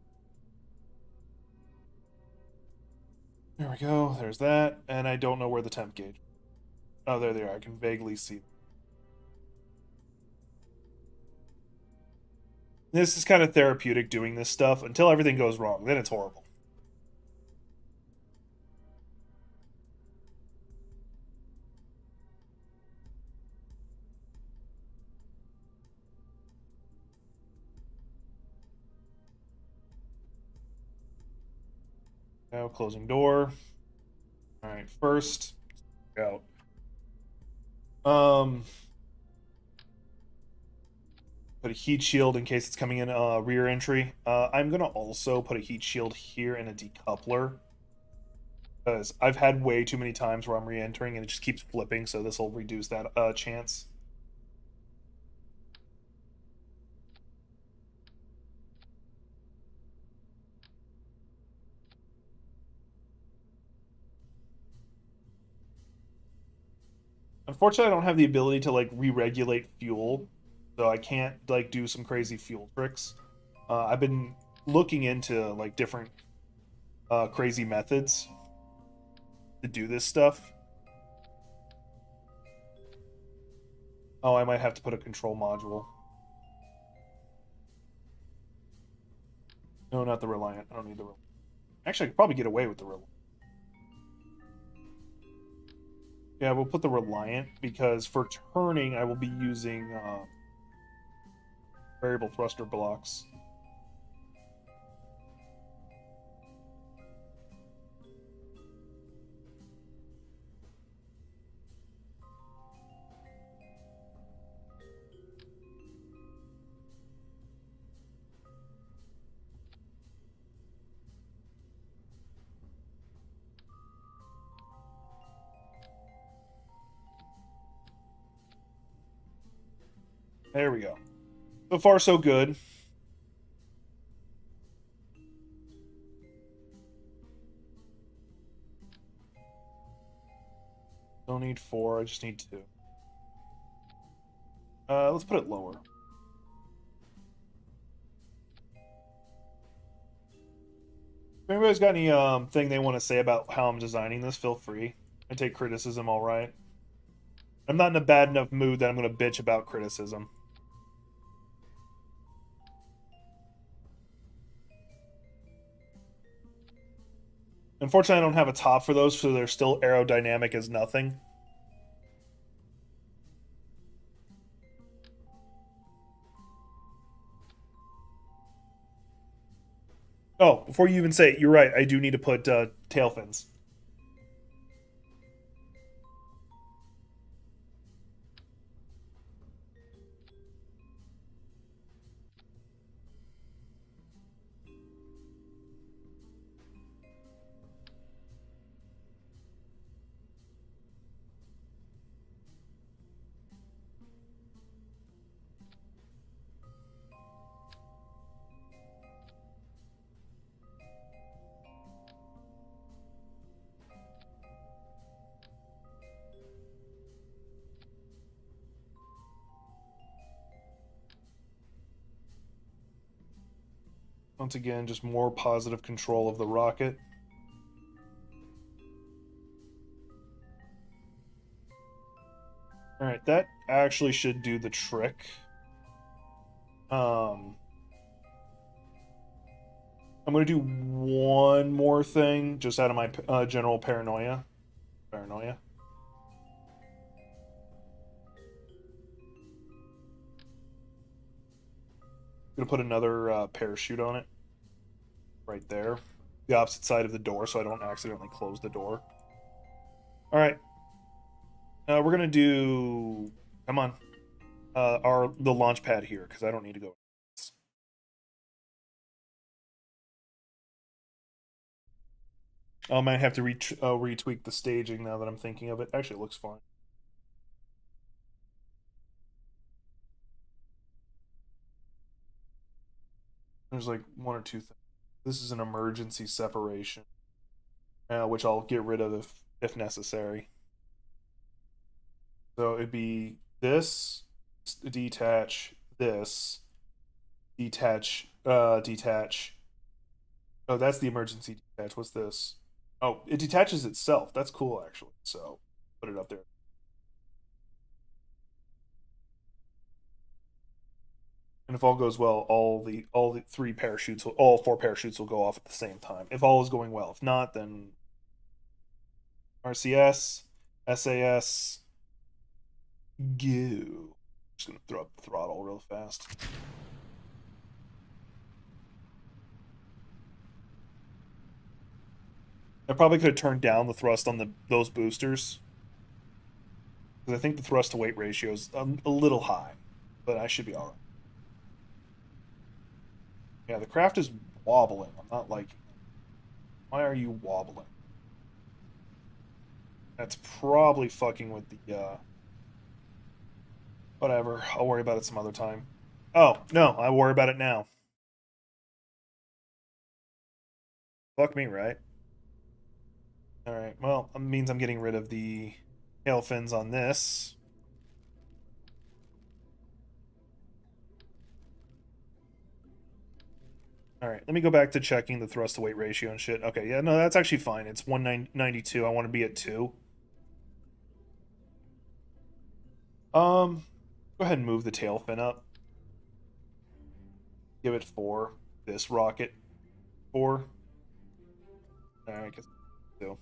A: There we go. There's that. And I don't know where the temp gauge. Oh, there they are. I can vaguely see. This is kind of therapeutic doing this stuff until everything goes wrong. Then it's horrible. Now closing door. All right, first out. Put a heat shield in case it's coming in rear entry. I'm gonna also put a heat shield here and a decoupler because I've had way too many times where I'm re-entering and it just keeps flipping. So this will reduce that chance. Unfortunately, I don't have the ability to like re-regulate fuel, so I can't like do some crazy fuel tricks. I've been looking into like different crazy methods to do this stuff. Oh, I might have to put a control module. No, not the Reliant. I don't need the Reliant. Actually, I could probably get away with the Reliant. Yeah, we'll put the Reliant because for turning, I will be using variable thruster blocks. There we go. So far, so good. Don't need 4, I just need 2. Let's put it lower. If anybody's got any thing they want to say about how I'm designing this, feel free. I take criticism all right. I'm not in a bad enough mood that I'm going to bitch about criticism. Unfortunately, I don't have a top for those, so they're still aerodynamic as nothing. Oh, before you even say it, you're right. I do need to put tail fins. Once again, just more positive control of the rocket. Alright, that actually should do the trick. I'm going to do one more thing, just out of my general paranoia. Paranoia. I'm going to put another parachute on it. Right there. The opposite side of the door, so I don't accidentally close the door. Alright. We're going to do... Come on. The launch pad here, because I don't need to go. I might have to retweak the staging now that I'm thinking of it. Actually, it looks fine. There's like one or two things. This is an emergency separation, which I'll get rid of if necessary. So it'd be this, detach, this, detach, detach. Oh, that's the emergency detach. What's this? Oh, it detaches itself. That's cool, actually. So put it up there. And if all goes well, all the 3 parachutes, all 4 parachutes will go off at the same time. If all is going well. If not, then RCS, SAS, go. Just gonna throw up the throttle real fast. I probably could have turned down the thrust on those boosters. Because I think the thrust to weight ratio is a little high. But I should be alright. Yeah, the craft is wobbling. I'm not liking it. Why are you wobbling? That's probably fucking with the, whatever. I'll worry about it some other time. Oh, no, I worry about it now. Fuck me, right? Alright, well, it means I'm getting rid of the tail fins on this. Alright, let me go back to checking the thrust to weight ratio and shit. Okay, yeah, no, that's actually fine. It's 192. I want to be at 2. Go ahead and move the tail fin up. Give it 4. This rocket 4. Alright, I guess 2.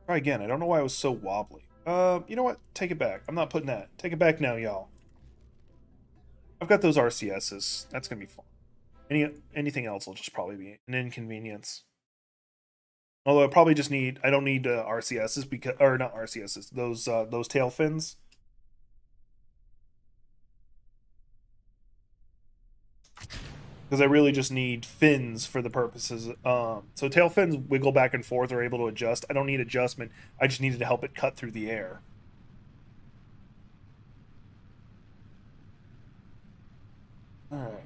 A: Try again. I don't know why it was so wobbly. You know what? Take it back. I'm not putting that. Take it back now, y'all. I've got those RCSs. That's gonna be fun. Anything else will just probably be an inconvenience. Although I probably just need. I don't need RCSs because, or not RCSs. Those tail fins. Because I really just need fins for the purposes. So tail fins wiggle back and forth, are able to adjust. I don't need adjustment. I just needed to help it cut through the air. All right.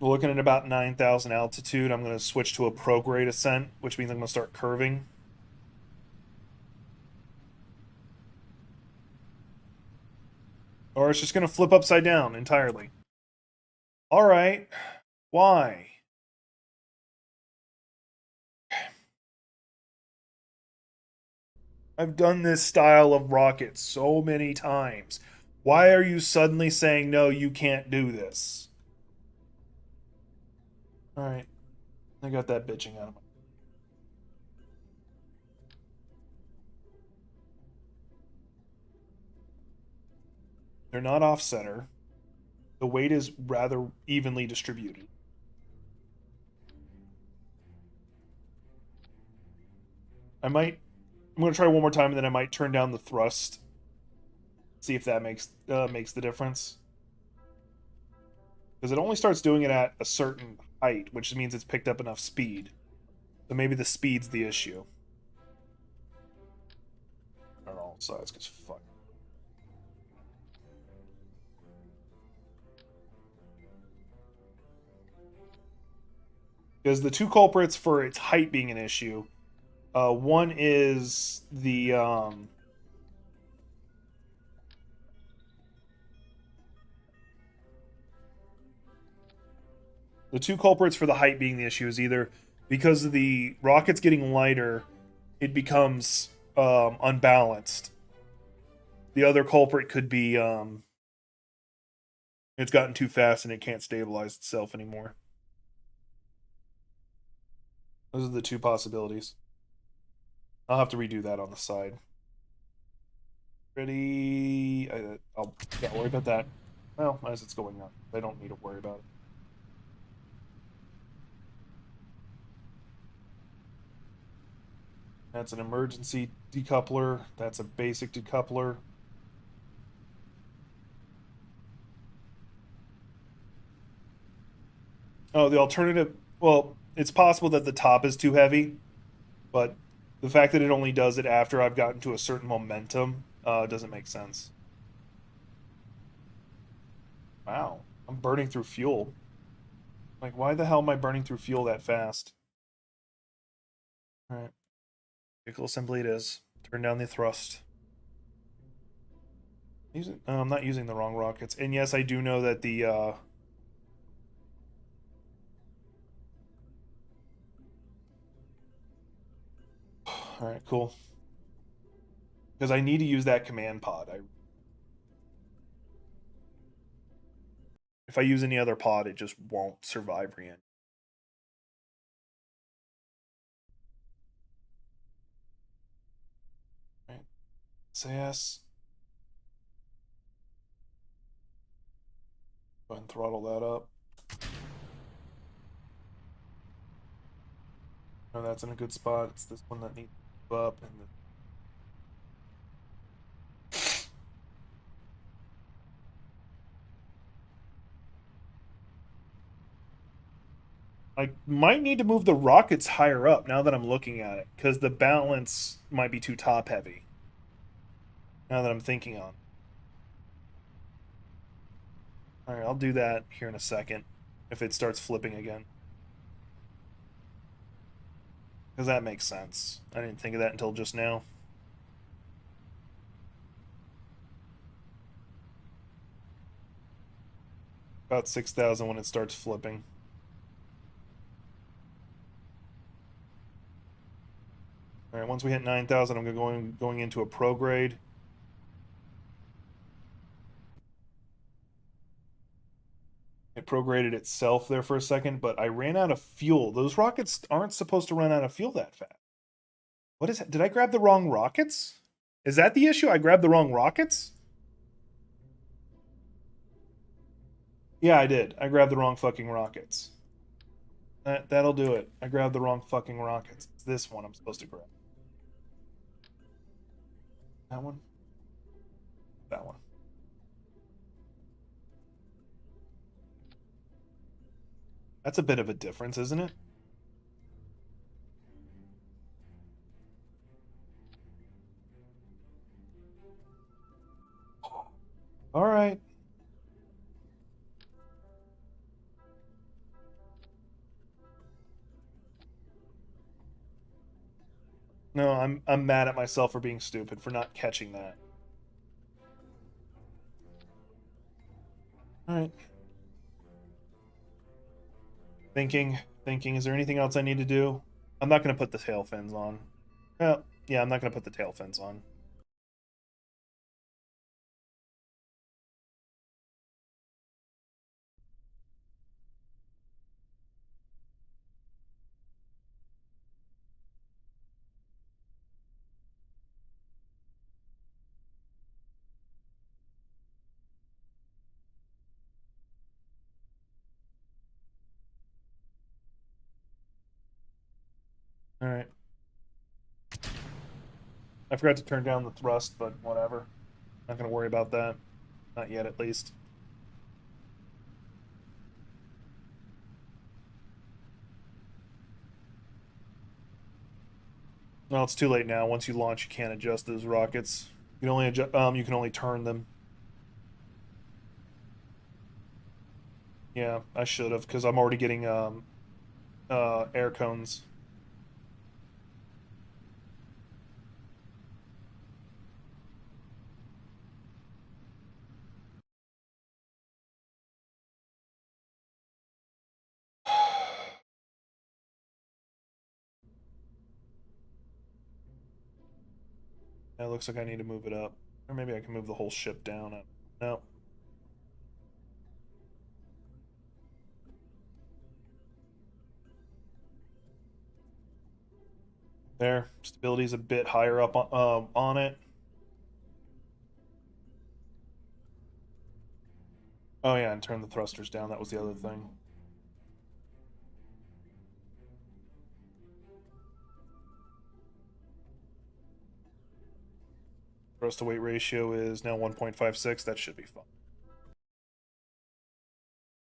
A: We're looking at about 9,000 altitude. I'm going to switch to a prograde ascent, which means I'm going to start curving. Or it's just going to flip upside down entirely. All right. Why? I've done this style of rocket so many times. Why are you suddenly saying, no, you can't do this? All right. I got that bitching out of my. They're not off center. The weight is rather evenly distributed. I'm going to try one more time, and then I might turn down the thrust. See if that makes the difference. Because it only starts doing it at a certain height, which means it's picked up enough speed. So maybe the speed's the issue. On all sides, because fuck. Because the two culprits for its height being an issue, one is the two culprits for the height being the issue is either because of the rocket's getting lighter, it becomes unbalanced. The other culprit could be it's gotten too fast and it can't stabilize itself anymore. Those are the two possibilities. I'll have to redo that on the side. Ready? I'll worry about that. Well, as it's going up, I don't need to worry about it. That's an emergency decoupler. That's a basic decoupler. Oh, the alternative. Well, it's possible that the top is too heavy, but the fact that it only does it after I've gotten to a certain momentum doesn't make sense. Wow, I'm burning through fuel. Like, why the hell am I burning through fuel that fast? All right. Vehicle assembly it is. Turn down the thrust. I'm not using the wrong rockets. And yes, I do know that the Alright, cool. Because I need to use that command pod. If I use any other pod, it just won't survive re-entry. Right. SAS. Go ahead and throttle that up. No, that's in a good spot. It's this one that needs to move up, and I might need to move the rockets higher up now that I'm looking at it, because the balance might be too top heavy. Now that I'm thinking on. Alright, I'll do that here in a second, if it starts flipping again. Because that makes sense. I didn't think of that until just now. About 6,000 when it starts flipping. All right, once we hit 9,000, I'm going into a pro grade. It prograded itself there for a second, but I ran out of fuel. Those rockets aren't supposed to run out of fuel that fast. What is it? Did I grab the wrong rockets? Is that the issue? I grabbed the wrong rockets? Yeah, I did. I grabbed the wrong fucking rockets. That'll do it. I grabbed the wrong fucking rockets. It's this one I'm supposed to grab. That one? That one. That's a bit of a difference, isn't it? All right. No, I'm mad at myself for being stupid, for not catching that. All right. Thinking, is there anything else I need to do? I'm not going to put the tail fins on. Well, yeah, I'm not going to put the tail fins on. All right. I forgot to turn down the thrust, but whatever. Not going to worry about that. Not yet, at least. Well, it's too late now. Once you launch, you can't adjust those rockets. You can only adjust. You can only turn them. Yeah, I should have, because I'm already getting air cones. It looks like I need to move it up. Or maybe I can move the whole ship down. No. There. Stability's a bit higher up on it. Oh yeah, and turn the thrusters down. That was the other thing. Thrust to weight ratio is now 1.56. That should be fun.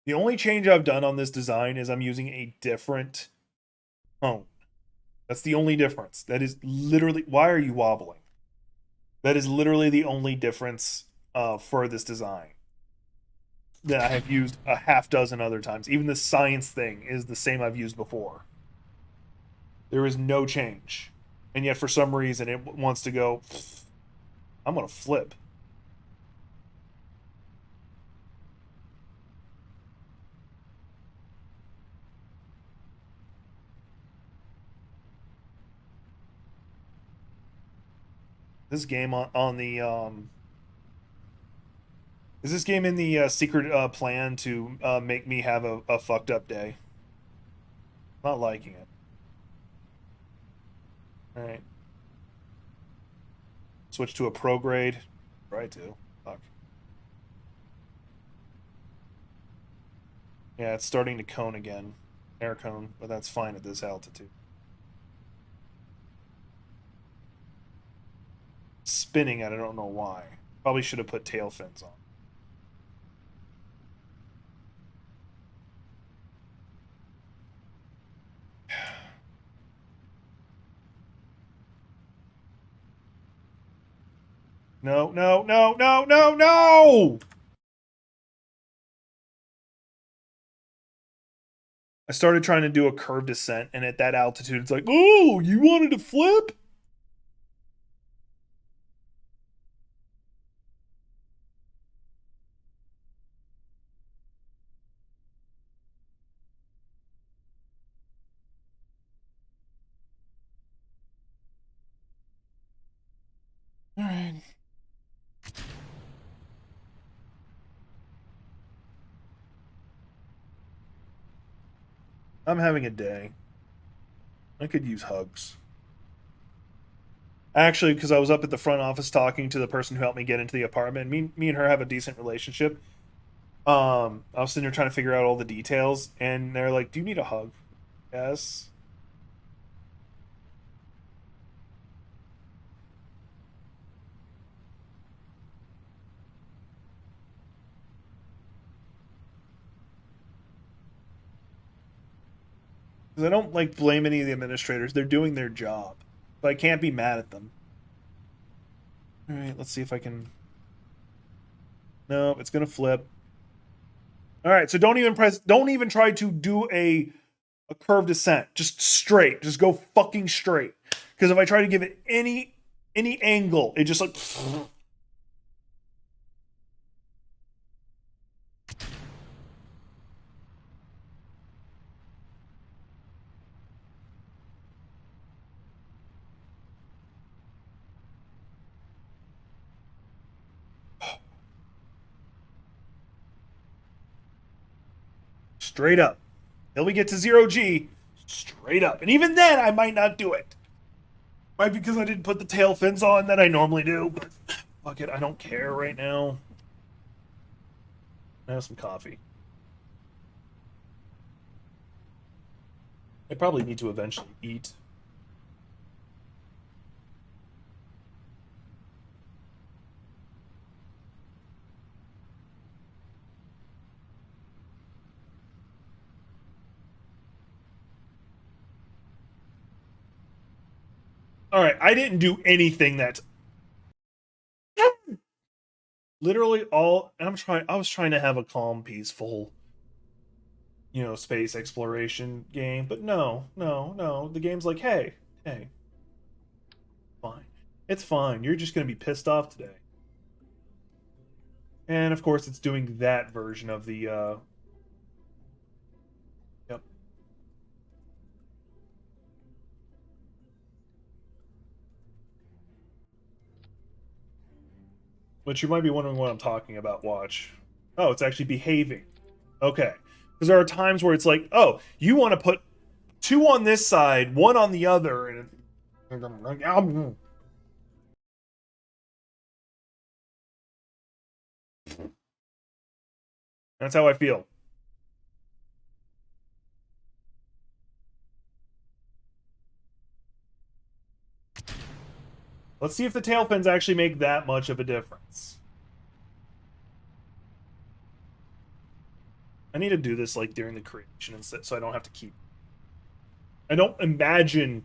A: The only change I've done on this design is I'm using a different tone. That's the only difference. That is literally... Why are you wobbling? That is literally the only difference for this design that I have used a half dozen other times. Even the science thing is the same I've used before. There is no change. And yet for some reason it wants to go... I'm going to flip. This game on the is this game in the secret plan to make me have a fucked up day? Not liking it. All right. Switch to a pro grade. Try to. Fuck. Yeah, it's starting to cone again. Air cone, but that's fine at this altitude. Spinning, I don't know why. Probably should have put tail fins on. No, no, no, no, no, no! I started trying to do a curve descent, and at that altitude, it's like, oh, you wanted to flip? All right. I'm having a day. I could use hugs. Actually, because I was up at the front office talking to the person who helped me get into the apartment. Me and her have a decent relationship. I was sitting there trying to figure out all the details, and they're like, "Do you need a hug?" Yes. 'Cause I don't like blame any of the administrators. They're doing their job, but I can't be mad at them. All right, let's see if I can. No, it's gonna flip. All right, so don't even press. Don't even try to do a curved descent. Just straight. Just go fucking straight. Because if I try to give it any angle, it just like. Straight up. Till we get to 0G, straight up. And even then, I might not do it. Might be because I didn't put the tail fins on that I normally do, but fuck it, I don't care right now. I have some coffee. I probably need to eventually eat. All right, I didn't do anything that's literally all. And I was trying to have a calm, peaceful, space exploration game, but no, no, no. The game's like, hey, hey, fine, it's fine. You're just gonna be pissed off today. And of course, it's doing that version of the. Yep. But you might be wondering what I'm talking about. Watch. Oh, it's actually behaving. Okay. Because there are times where it's like, oh, you want to put two on this side, one on the other, and that's how I feel. Let's see if the tail fins actually make that much of a difference. I need to do this like during the creation instead, so I don't have to keep. I don't imagine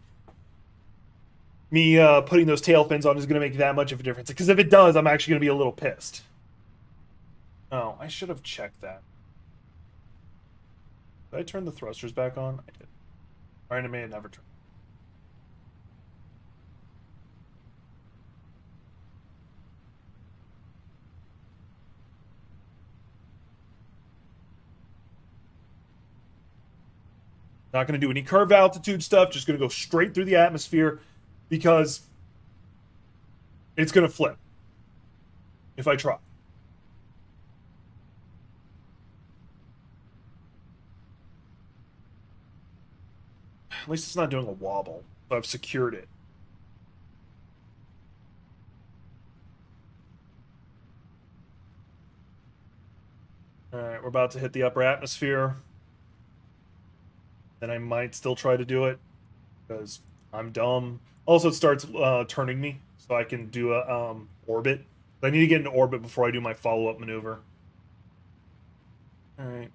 A: me putting those tail fins on is going to make that much of a difference. Because if it does, I'm actually going to be a little pissed. Oh, I should have checked that. Did I turn the thrusters back on? I did. Alright, I may have never turned. Not going to do any curved altitude stuff. Just going to go straight through the atmosphere because it's going to flip if I try. At least it's not doing a wobble. So I've secured it. Alright, we're about to hit the upper atmosphere. Then I might still try to do it because I'm dumb. Also, it starts turning me, so I can do a orbit. I need to get into orbit before I do my follow-up maneuver. Alright.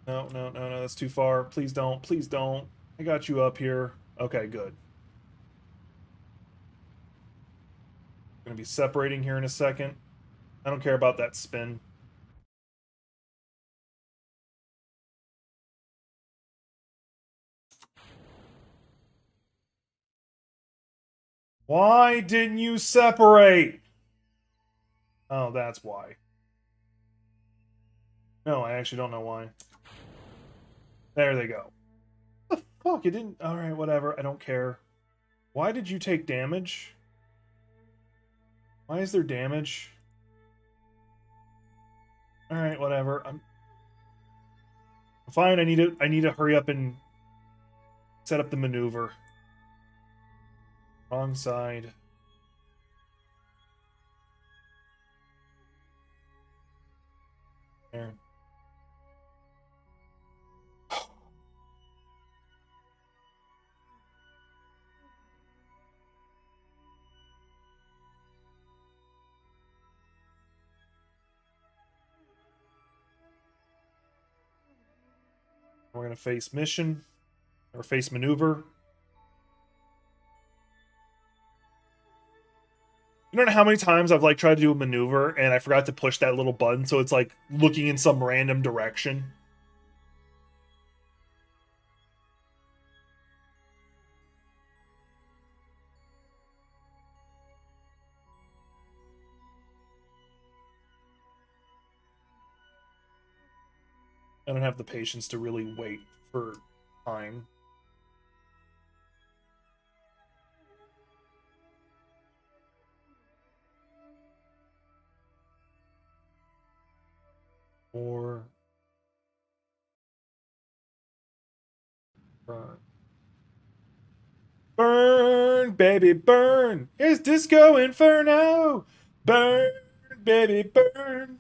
A: No, no, no, no, that's too far. Please don't. Please don't. I got you up here. Okay, good. Gonna be separating here in a second. I don't care about that spin. Why didn't you separate? Oh, that's why. No, I actually don't know why. There they go. What the fuck? It didn't. Alright, whatever. I don't care. Why did you take damage? Why is there damage? Alright, whatever. I'm fine. I need to hurry up and set up the maneuver. Wrong side. There. We're gonna face mission or face maneuver. You don't know how many times I've like tried to do a maneuver and I forgot to push that little button, so it's like looking in some random direction. I don't have the patience to really wait for time. Or burn. Burn, baby, burn. It's Disco Inferno. Burn, baby, burn.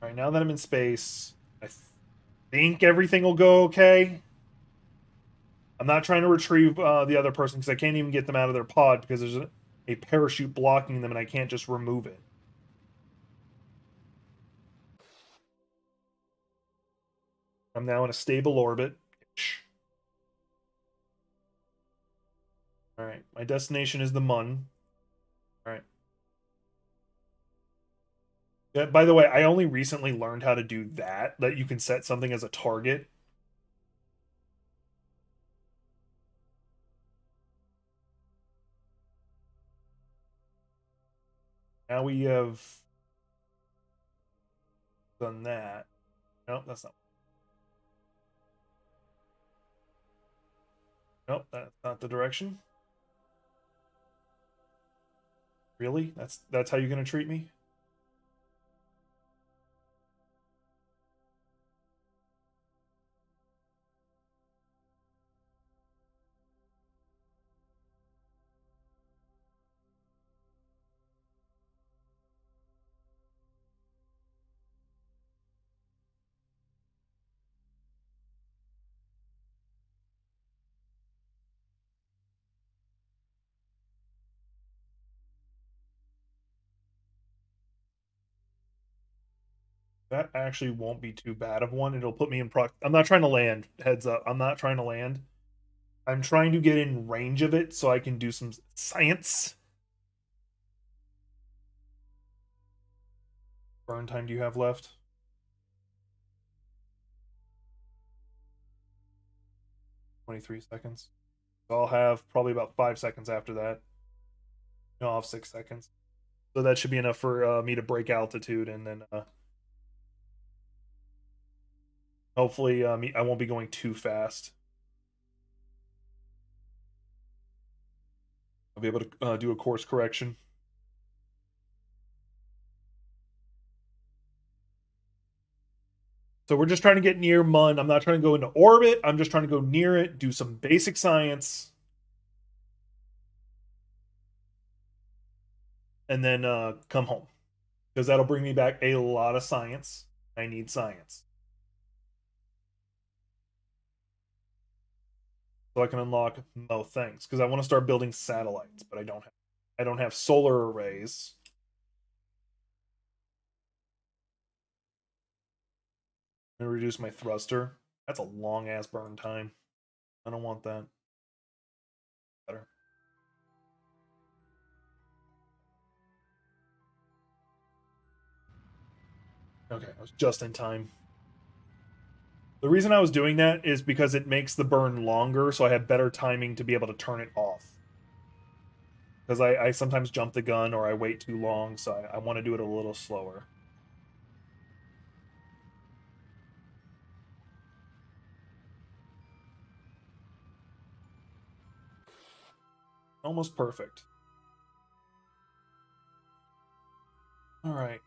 A: All right, now that I'm in space, I think everything will go okay. I'm not trying to retrieve the other person because I can't even get them out of their pod because there's a parachute blocking them and I can't just remove it. I'm now in a stable orbit. All right, my destination is the Mun. All right. Yeah, by the way, I only recently learned how to do that you can set something as a target. Now we have done that. Nope, that's not. Nope, that's not the direction. Really? That's how you're gonna treat me? That actually won't be too bad of one. It'll put me in proc. I'm not trying to land. Heads up. I'm not trying to land. I'm trying to get in range of it so I can do some science. Burn time do you have left? 23 seconds. So I'll have probably about 5 seconds after that. No, I'll have 6 seconds. So that should be enough for me to break altitude and then Hopefully, I won't be going too fast. I'll be able to do a course correction. So we're just trying to get near Mun. I'm not trying to go into orbit. I'm just trying to go near it, do some basic science, and then come home. Because that'll bring me back a lot of science. I need science. So I can unlock more things. Because I want to start building satellites, but I don't have solar arrays. I'm gonna reduce my thruster. That's a long ass burn time. I don't want that. Better. Okay, I was just in time. The reason I was doing that is because it makes the burn longer, so I have better timing to be able to turn it off. Because I sometimes jump the gun or I wait too long, so I want to do it a little slower. Almost perfect. Alright.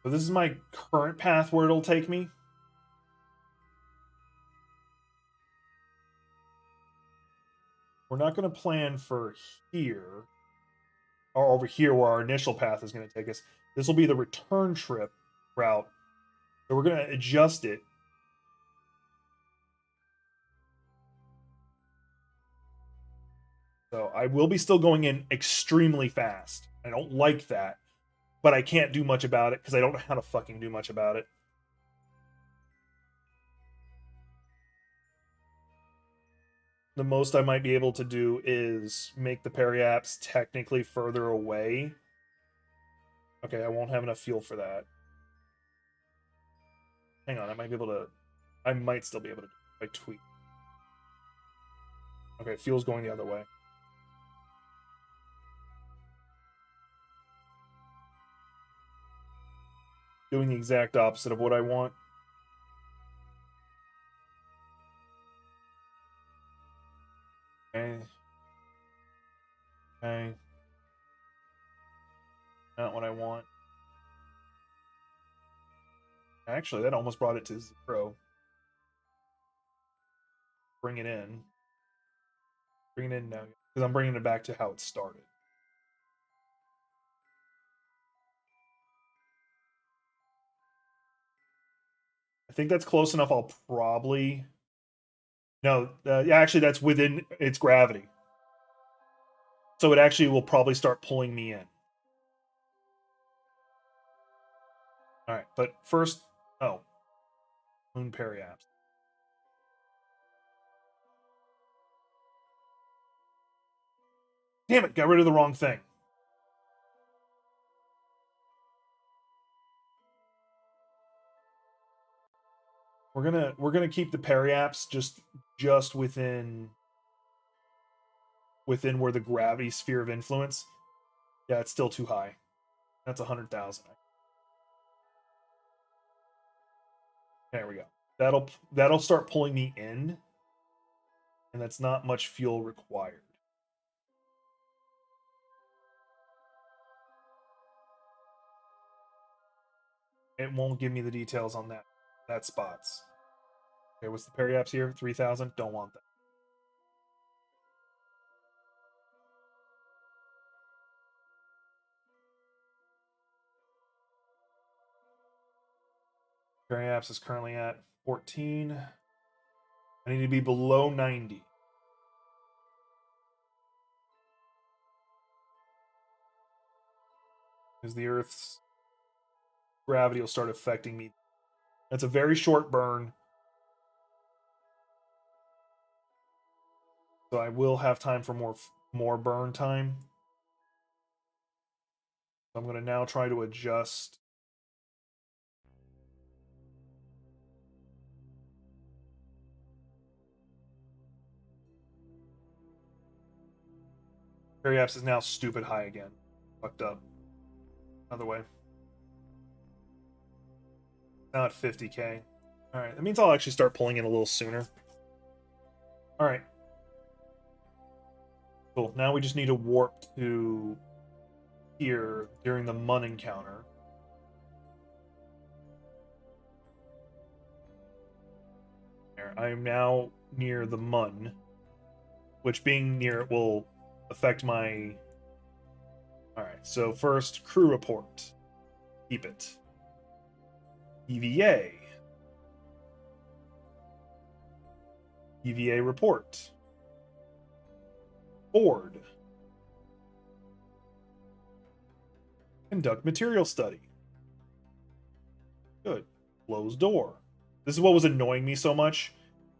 A: So this is my current path where it'll take me. We're not going to plan for here, or over here where our initial path is going to take us. This will be the return trip route. So we're going to adjust it. So I will be still going in extremely fast. I don't like that, but I can't do much about it because I don't know how to fucking do much about it. The most I might be able to do is make the periapts technically further away. Okay, I won't have enough fuel for that. Hang on, I might be able to... I might still be able to do it by tweak. Okay, fuel's going the other way. Doing the exact opposite of what I want. Okay. Okay. Not what I want. Actually, that almost brought it to 0. Bring it in. Bring it in now. Because I'm bringing it back to how it started. I think that's close enough. I'll probably... No, yeah, actually, that's within its gravity. So it actually will probably start pulling me in. Alright, but first... Oh. Moon periapts. Damn it, got rid of the wrong thing. We're gonna keep the periapts just within where the gravity sphere of influence. Yeah, it's still too high. That's 100,000. There we go. That'll start pulling me in, and that's not much fuel required. It won't give me the details on that spots. Okay, what's the periapts here? 3,000. Don't want that. Periapts is currently at 14. I need to be below 90. Because the Earth's gravity will start affecting me. That's a very short burn. So I will have time for more burn time. So I'm going to now try to adjust. Periapts is now stupid high again. Fucked up. Other way. Now at 50k. Alright, that means I'll actually start pulling in a little sooner. Alright. Cool. Now we just need to warp to here during the Mun encounter. There. I am now near the Mun, which being near it will affect my... Alright, so first, crew report. Keep it. EVA. EVA report. Board. Conduct material study. Good. Close door. This is what was annoying me so much,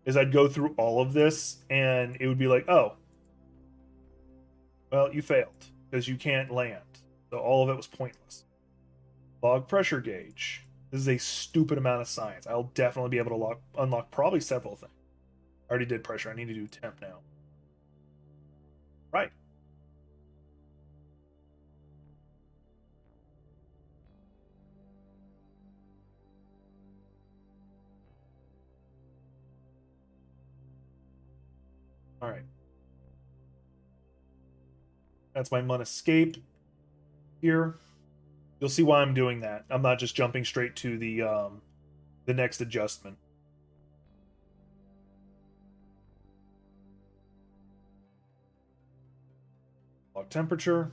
A: is I'd go through all of this and it would be like, oh, well, you failed because you can't land. So all of it was pointless. Log pressure gauge. This is a stupid amount of science. I'll definitely be able to unlock probably several things. I already did pressure. I need to do temp now. Right. All right. That's my Mun escape here. You'll see why I'm doing that. I'm not just jumping straight to the next adjustment. Log temperature.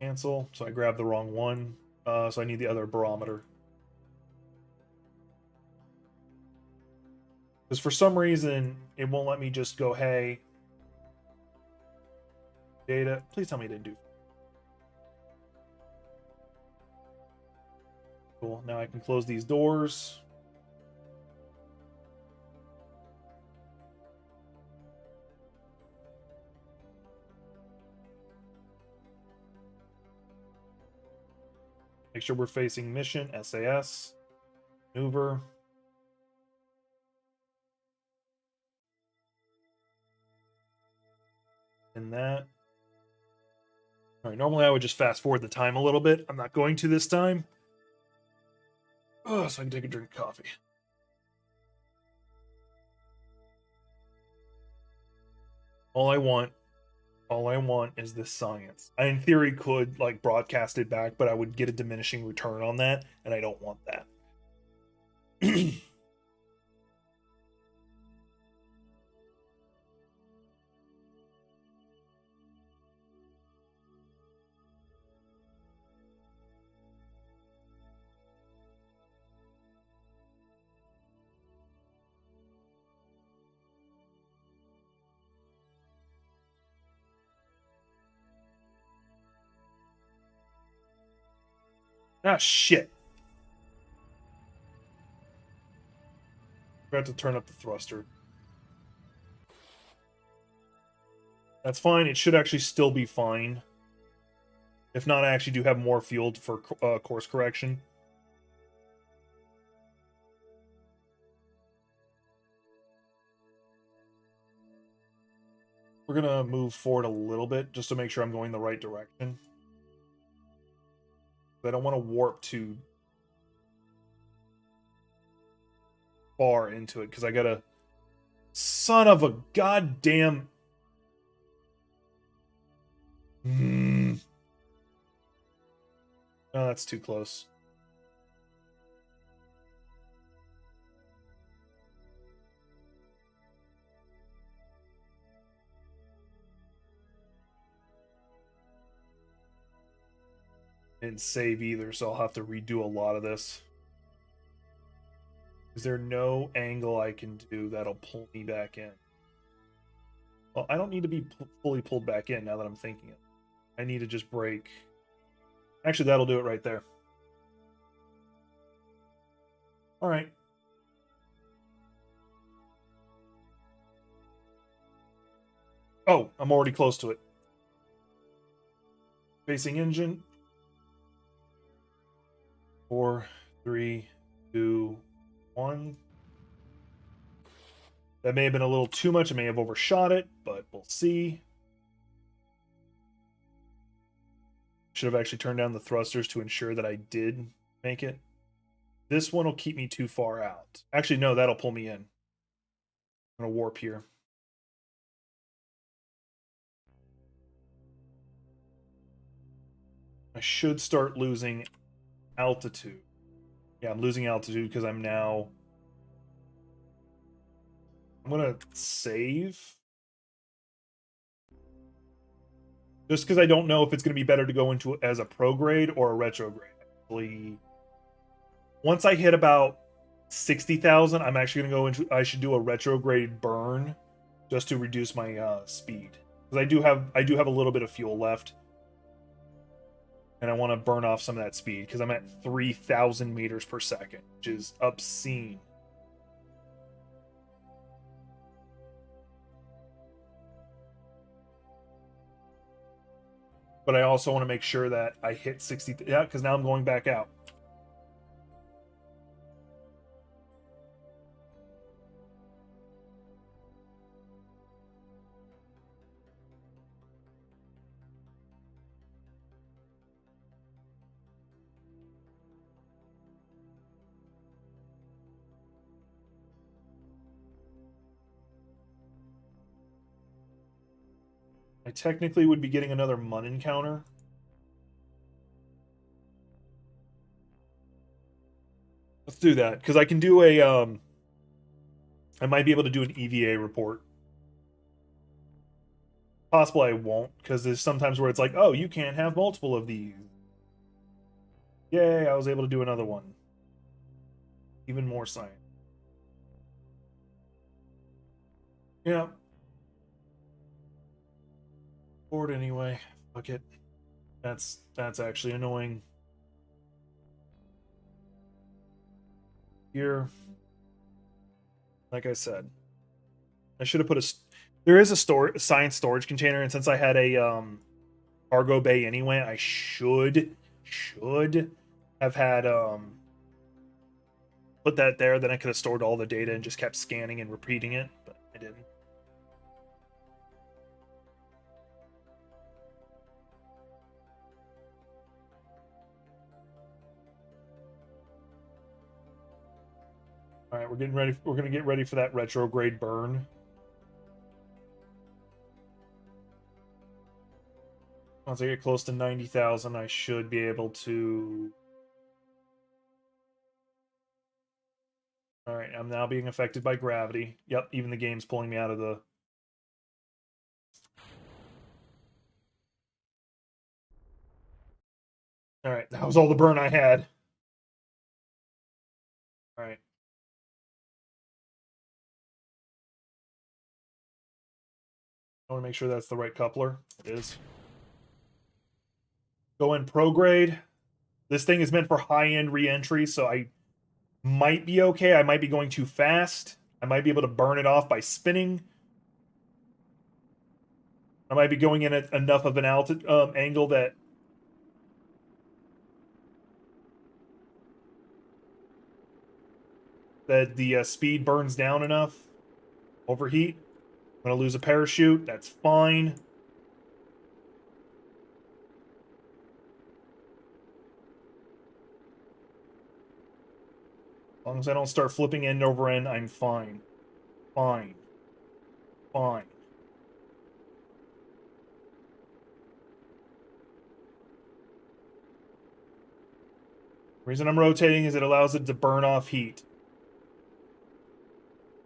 A: Cancel. So I grabbed the wrong one. So I need the other barometer. Because for some reason, it won't let me just go, hey, data. Please tell me it didn't do. Cool. Now I can close these doors. Make sure we're facing mission, SAS, maneuver. And that. All right, normally I would just fast forward the time a little bit. I'm not going to this time. Oh, so I can take a drink of coffee. All I want is this science. I, in theory, could like broadcast it back, but I would get a diminishing return on that, and I don't want that. Ah, shit. Forgot to turn up the thruster. That's fine. It should actually still be fine. If not, I actually do have more fuel for course correction. We're going to move forward a little bit just to make sure I'm going the right direction. I don't want to warp too far into it because I got a son of a goddamn. No, that's too close. Didn't save either, so I'll have to redo a lot of this. Is there no angle I can do that'll pull me back in? Well, I don't need to be fully pulled back in now that I'm thinking it. I need to just break. Actually, that'll do it right there. All right. Oh, I'm already close to it. Facing engine. 4, 3, 2, 1. That may have been a little too much. I may have overshot it, but we'll see. Should have actually turned down the thrusters to ensure that I did make it. This one will keep me too far out. Actually, no, that'll pull me in. I'm gonna warp here. I should start losing altitude. Yeah, I'm losing altitude because I'm now... I'm gonna save. Just because I don't know if it's going to be better to go into as a prograde or a retrograde. Actually, once I hit about 60,000, I'm actually going to go into... I should do a retrograde burn just to reduce my speed. Because I do have a little bit of fuel left. And I want to burn off some of that speed because I'm at 3,000 meters per second, which is obscene. But I also want to make sure that I hit 60. Yeah, because now I'm going back out. I technically would be getting another Mun encounter. Let's do that, because I can do a I might be able to do an EVA report. Possible I won't, because there's sometimes where it's like, oh, you can't have multiple of these. Yay, I was able to do another one. Even more science. Yeah. Bored anyway. Fuck it. That's actually annoying. Here, like I said, I should have put a... There is a science storage container, and since I had a cargo bay anyway, I should have had put that there. Then I could have stored all the data and just kept scanning and repeating it, but I didn't. All right, we're getting ready. We're gonna get ready for that retrograde burn. Once I get close to 90,000, I should be able to... All right, I'm now being affected by gravity. Yep, even the game's pulling me out of the... All right, that was all the burn I had. All right. I want to make sure that's the right coupler. It is. Go in prograde. This thing is meant for high-end re-entry, so I might be okay. I might be going too fast. I might be able to burn it off by spinning. I might be going in at enough of an angle that the speed burns down enough. Overheat. I'm going to lose a parachute. That's fine. As long as I don't start flipping end over end, I'm fine. Fine. Fine. The reason I'm rotating is it allows it to burn off heat.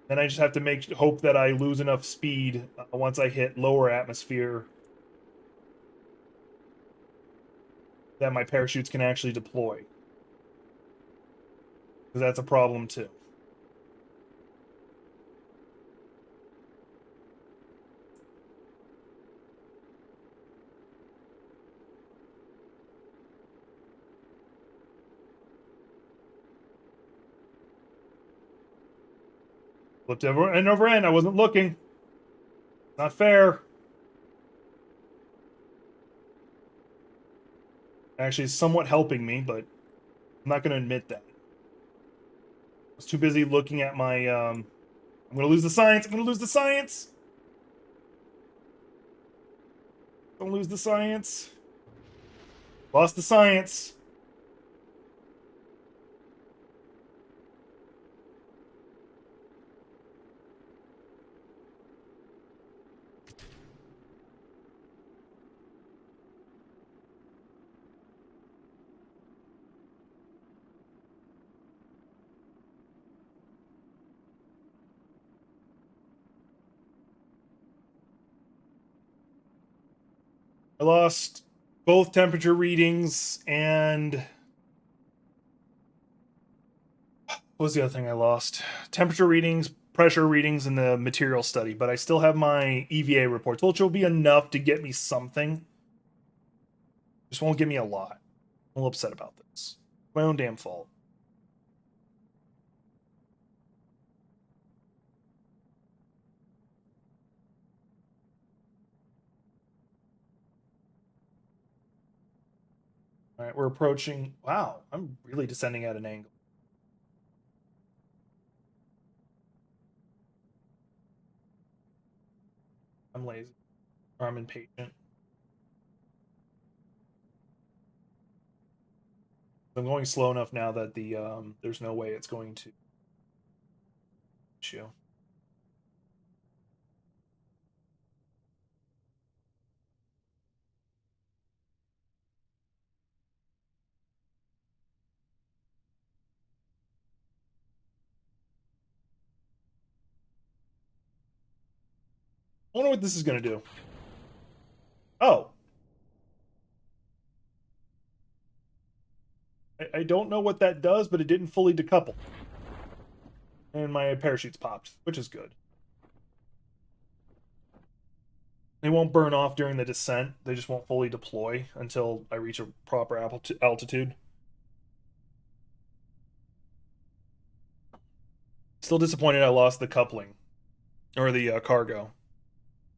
A: Then I just have to hope that I lose enough speed once I hit lower atmosphere that my parachutes can actually deploy. Because that's a problem too. Flipped over end. I wasn't looking. Not fair. Actually, it's somewhat helping me, but I'm not going to admit that. I was too busy looking at my... I'm going to lose the science. I'm going to lose the science. Don't lose the science. Lost the science. lost both temperature readings and what was the other thing I lost? Temperature readings, pressure readings, and the material study. But I still have my EVA reports, which will be enough to get me something. Just won't give me a lot. I'm a little upset about this. My own damn fault. All right, we're approaching. Wow, I'm really descending at an angle. I'm lazy, or I'm impatient. I'm going slow enough now that the there's no way it's going to issue. I wonder what this is going to do. Oh. I don't know what that does, but it didn't fully decouple. And my parachutes popped, which is good. They won't burn off during the descent. They just won't fully deploy until I reach a proper altitude. Still disappointed I lost the coupling. Or the cargo.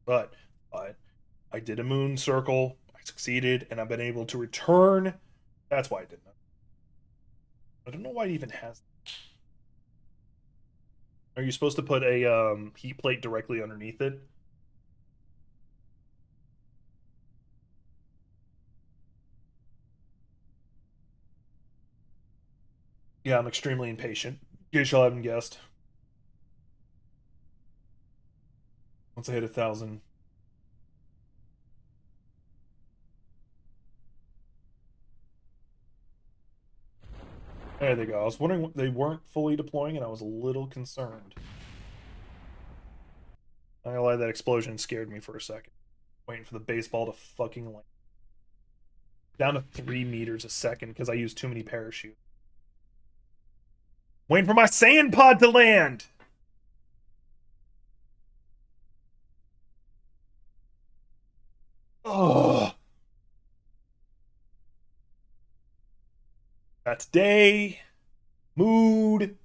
A: But I did a moon circle. I succeeded, and I've been able to return. That's why I did that. I don't know why it even has. Are you supposed to put a heat plate directly underneath it? Yeah, I'm extremely impatient. You shall haven't guessed. Once I hit 1,000. There they go. I was wondering they weren't fully deploying, and I was a little concerned. I gonna lie, that explosion scared me for a second. Waiting for the baseball to fucking land. Down to 3 meters a second because I used too many parachutes. Waiting for my sand pod to land! Oh. That's day. Mood.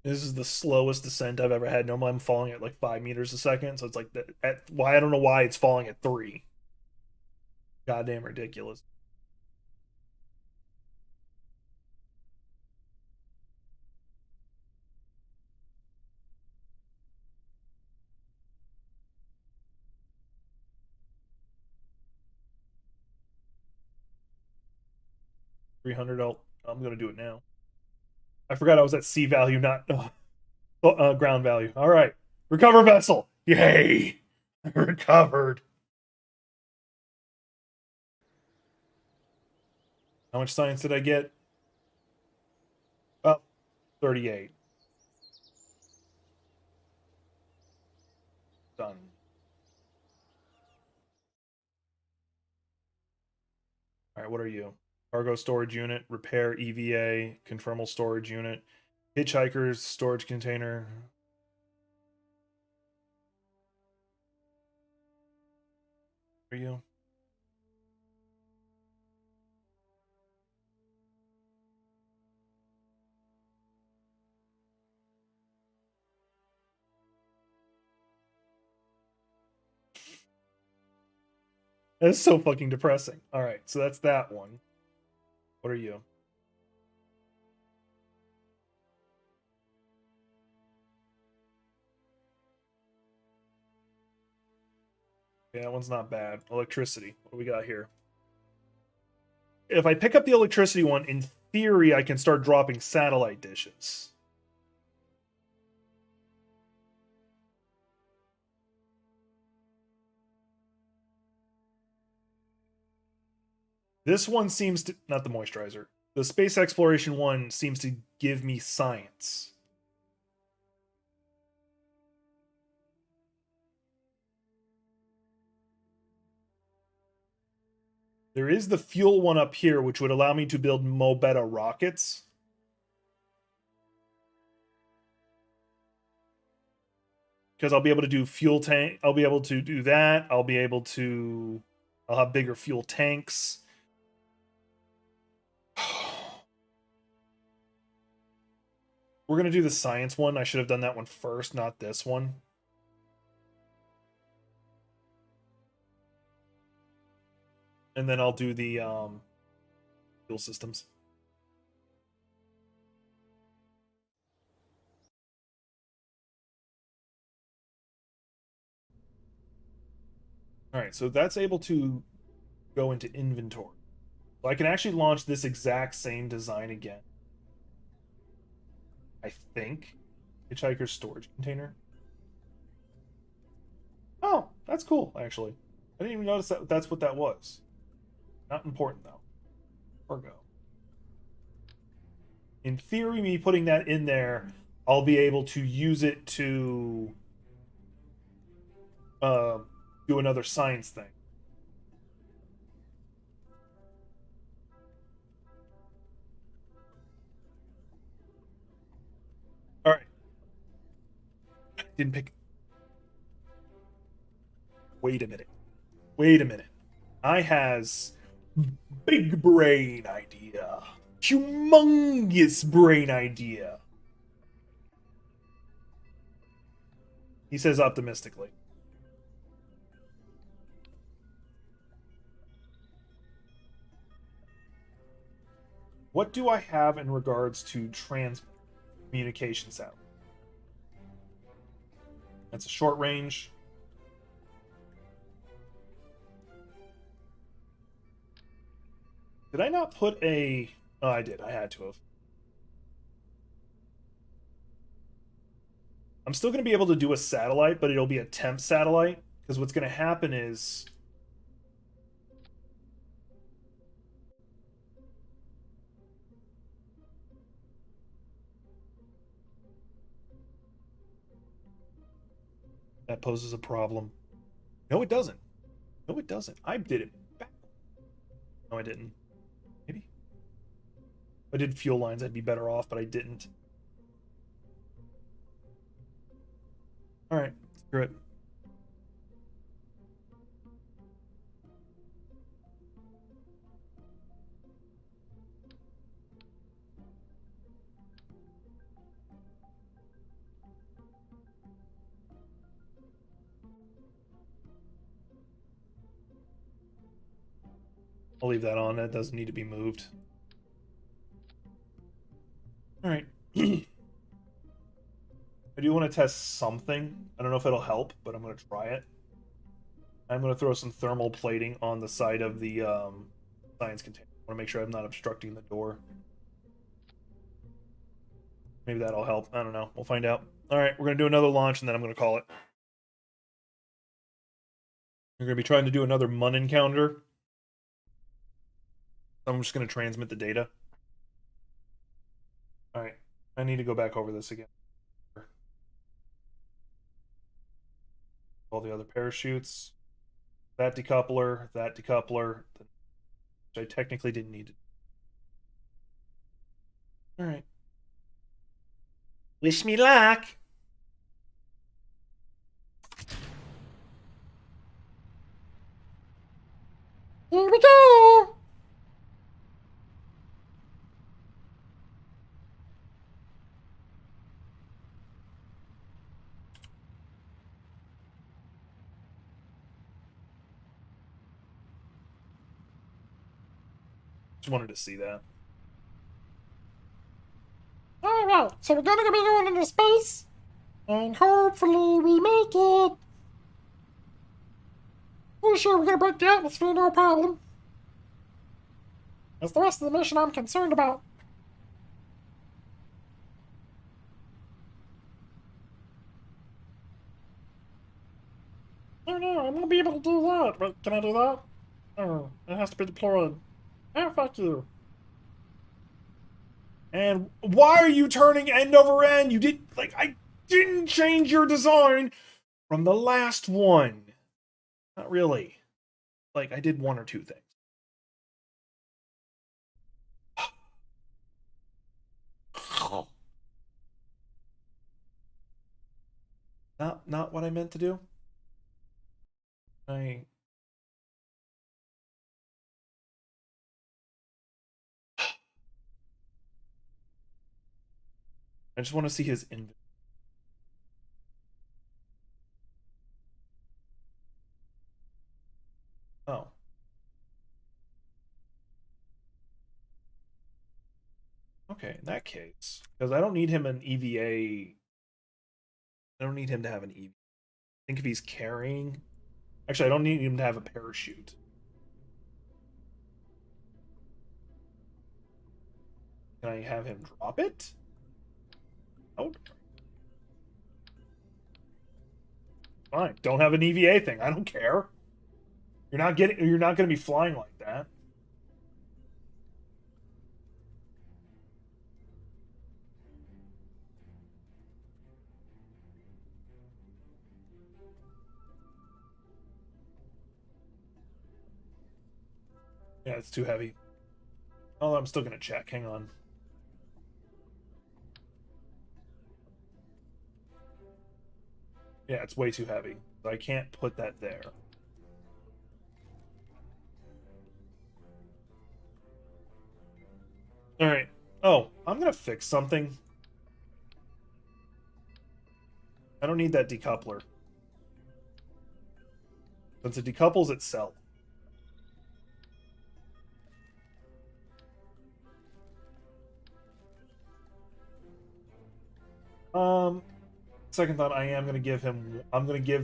A: This is the slowest descent I've ever had. Normally I'm falling at like 5 meters a second, so it's like why I don't know why it's falling at 3. Goddamn ridiculous. $300. I'm gonna do it now. I forgot I was at sea value, not ground value. All right, recover vessel. Yay, recovered. How much science did I get? Oh, 38. Done. All right, what are you? Cargo storage unit, repair EVA, conformal storage unit, hitchhikers storage container. Are you? That's so fucking depressing. All right, so that's that one. What are you? Yeah, that one's not bad. Electricity. What do we got here? If I pick up the electricity one, in theory, I can start dropping satellite dishes. This one seems to... Not the moisturizer. The space exploration one seems to give me science. There is the fuel one up here, which would allow me to build Mobetta rockets. Because I'll be able to do fuel tank. I'll be able to do that. I'll have bigger fuel tanks. We're going to do the science one. I should have done that one first, not this one. And then I'll do the fuel systems. All right, so that's able to go into inventory. So I can actually launch this exact same design again. I think. Hitchhiker's storage container. Oh, that's cool, actually. I didn't even notice that that's what that was. Not important, though. Cargo. In theory, me putting that in there, I'll be able to use it to do another science thing. All right. Didn't pick. Wait a minute. Wait a minute. I has big brain idea. Humongous brain idea. He says optimistically. What do I have in regards to communication satellite? That's a short range. Did I not put a... Oh, I did. I had to have. I'm still going to be able to do a satellite, but it'll be a temp satellite. Because what's going to happen is... That poses a problem. No, it doesn't. No, it doesn't. I did it back. No, I didn't. Maybe. If I did fuel lines, I'd be better off, but I didn't. Alright, screw it. I'll leave that on. That doesn't need to be moved. Alright. I do want to test something. I don't know if it'll help, but I'm going to try it. I'm going to throw some thermal plating on the side of the science container. I want to make sure I'm not obstructing the door. Maybe that'll help. I don't know. We'll find out. Alright, we're going to do another launch, and then I'm going to call it. We're going to be trying to do another Mun encounter. I'm just going to transmit the data. Alright, I need to go back over this again. All the other parachutes. That decoupler, which I technically didn't need to. Alright. Wish me luck! Here we go! Just wanted to see that.
H: Alright, so we're gonna be going into space, and hopefully we make it. Oh sure, we're gonna break the atmosphere, no problem. It's the rest of the mission I'm concerned about. Oh no, I'm gonna be able to do that. Wait, can I do that? Oh, it has to be deployed. Oh, fuck you.
A: And why are you turning end over end? You did like I didn't change your design from the last one. Not really. Like I did one or two things. Not what I meant to do. I just want to see his inventory. Oh. Okay, in that case, because I don't need him an EVA. I don't need him to have an EVA. I think if he's carrying, actually, I don't need him to have a parachute. Can I have him drop it? Oh, fine. Don't have an EVA thing. I don't care. You're not going to be flying like that. Yeah, it's too heavy. Oh, I'm still going to check. Hang on. Yeah, it's way too heavy. So I can't put that there. All right. Oh, I'm going to fix something. I don't need that decoupler. Since it decouples itself. Second thought, I'm going to give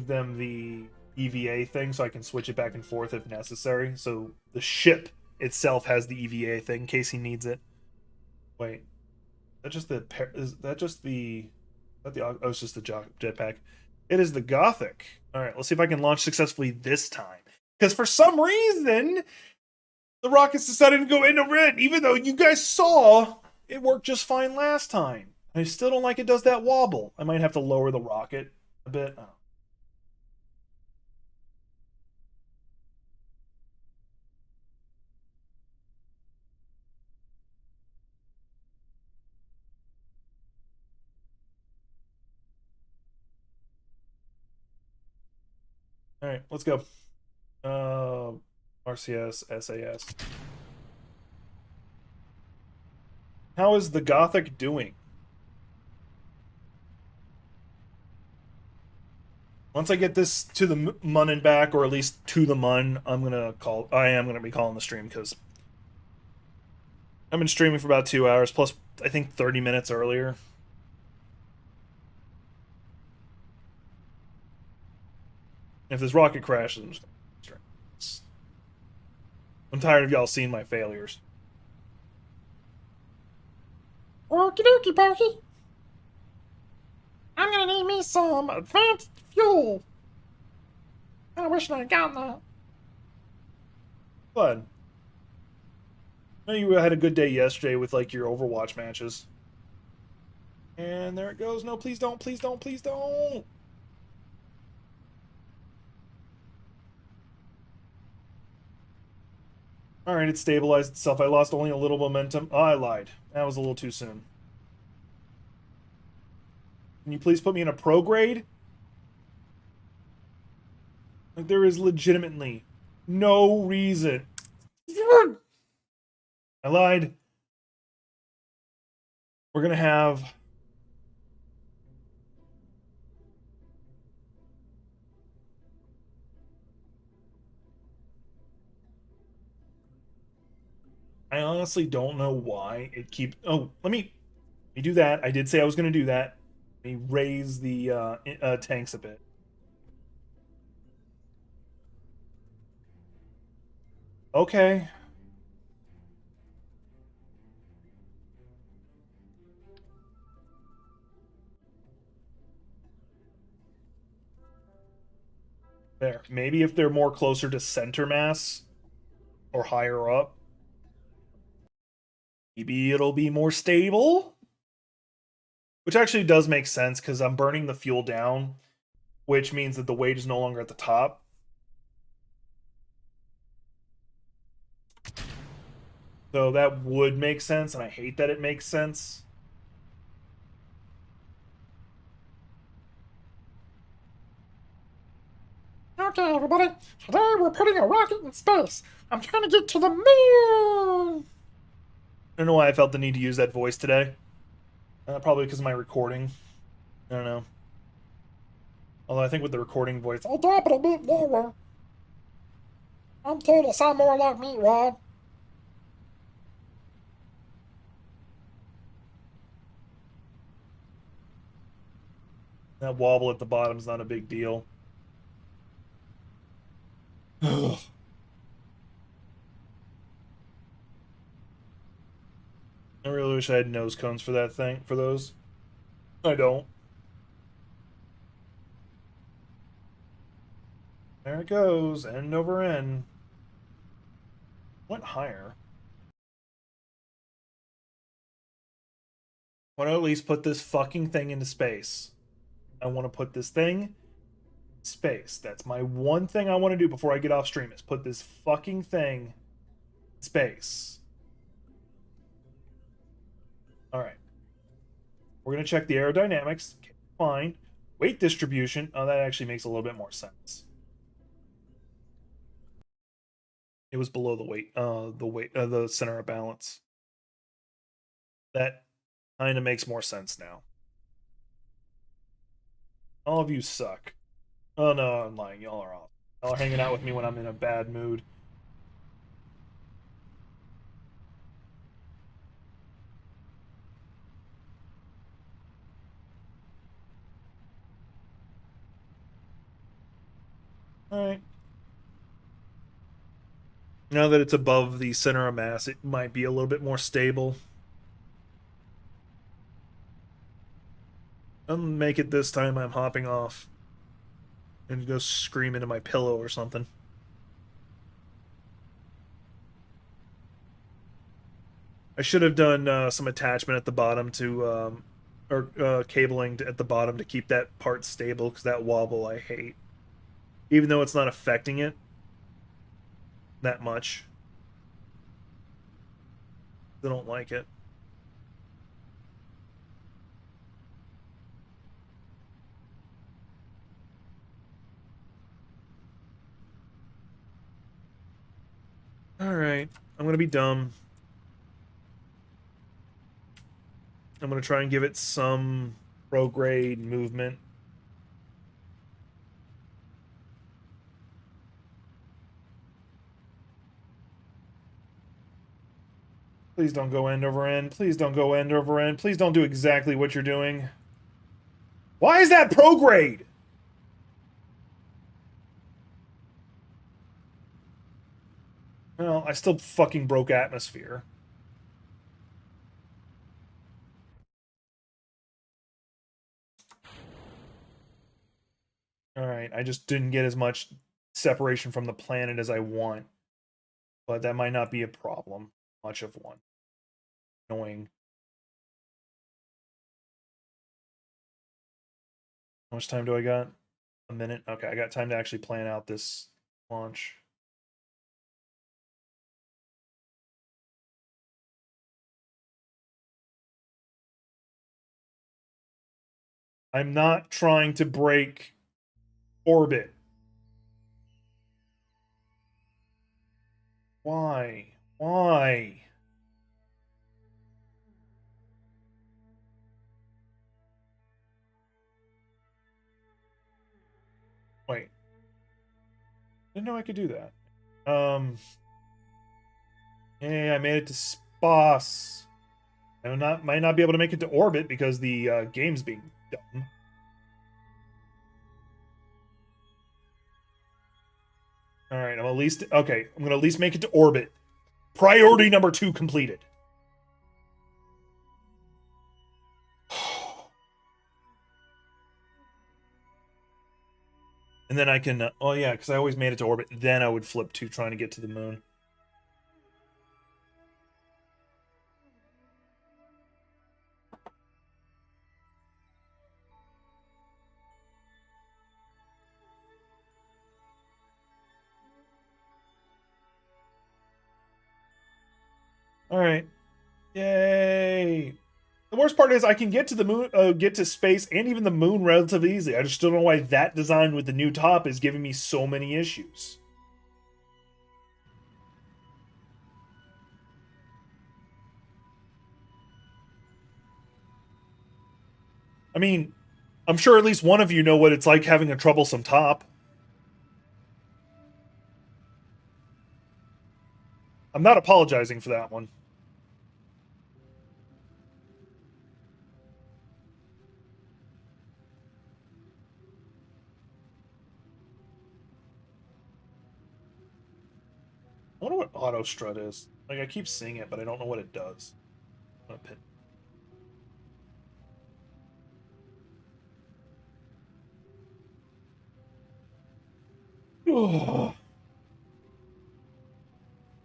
A: them the EVA thing so I can switch it back and forth if necessary. So the ship itself has the EVA thing in case he needs it. Wait. Is that just the oh, it's just the jetpack. It is the Gothic. All right, let's see if I can launch successfully this time. Because for some reason, the rockets decided to go into red, even though you guys saw it worked just fine last time. I still don't like it does that wobble. I might have to lower the rocket a bit. Oh. All right, let's go. RCS, SAS. How is the Gothic doing? Once I get this to the Mun and back, or at least to the Mun, I am gonna be calling the stream because I've been streaming for about 2 hours, plus I think 30 minutes earlier. If this rocket crashes, I'm just gonna stream. I'm tired of y'all seeing my failures.
H: Okie dokie, Pokey. I'm gonna need me some advanced fuel. I wish I'd gotten that.
A: Fun. I know you had a good day yesterday with like your Overwatch matches. And there it goes. No, please don't, please don't, please don't. Alright, it stabilized itself. I lost only a little momentum. Oh, I lied. That was a little too soon. Can you please put me in a pro grade? Like, there is legitimately no reason. I lied. We're gonna have... I honestly don't know why it keeps... Oh, let me do that. I did say I was going to do that. Let me raise the tanks a bit. Okay. There. Maybe if they're more closer to center mass or higher up. maybe it'll be more stable. Which actually does make sense because I'm burning the fuel down, which means that the weight is no longer at the top. So that would make sense, and I hate that it makes sense.
H: Okay, everybody. Today we're putting a rocket in space. I'm trying to get to the moon.
A: I don't know why I felt the need to use that voice today. Probably because of my recording. I don't know. Although I think with the recording voice,
H: I'll drop it a bit lower. I'm told to sound more like me, Rod.
A: that wobble at the bottom is not a big deal. Ugh. I really wish I had nose cones for that thing, for those. I don't. There it goes, end over end. Went higher. I want to at least put this fucking thing into space. I want to put this thing in space. That's my one thing I want to do before I get off stream is put this fucking thing in space. Alright. We're going to check the aerodynamics. Okay, fine. Weight distribution. Oh, that actually makes a little bit more sense. It was below the weight, the center of balance. That kind of makes more sense now. All of you suck. Oh no, I'm lying. Y'all are off. Y'all are hanging out with me when I'm in a bad mood. Alright. Now that it's above the center of mass, it might be a little bit more stable. I'll make it this time. I'm hopping off. And go scream into my pillow or something. I should have done some attachment at the bottom to, or cabling at the bottom to keep that part stable, because that wobble I hate. Even though it's not affecting it that much. I don't like it. Alright, I'm gonna be dumb. I'm gonna try and give it some prograde movement. Please don't go end over end. Please don't go end over end. Please don't do exactly what you're doing. Why is that prograde? Well, I still fucking broke atmosphere. Alright, I just didn't get as much separation from the planet as I want. But that might not be a problem. Much of one. Annoying. How much time do I got? A minute? Okay, I got time to actually plan out this launch. I'm not trying to break orbit. Why? Why? Wait. Didn't know I could do that. Hey, I made it to Sposs. I might not be able to make it to orbit because the game's being dumb. Alright, I'm at least... Okay, I'm gonna at least make it to orbit. Priority number 2 completed. And then I can... oh yeah, because I always made it to orbit. Then I would flip to trying to get to the moon. All right. Yay. The worst part is I can get to the moon, get to space and even the moon relatively easily. I just still don't know why that design with the new top is giving me so many issues. I mean, I'm sure at least one of you know what it's like having a troublesome top. I'm not apologizing for that one. I wonder what auto strut is. Like, I keep seeing it, but I don't know what it does. I'm gonna pin.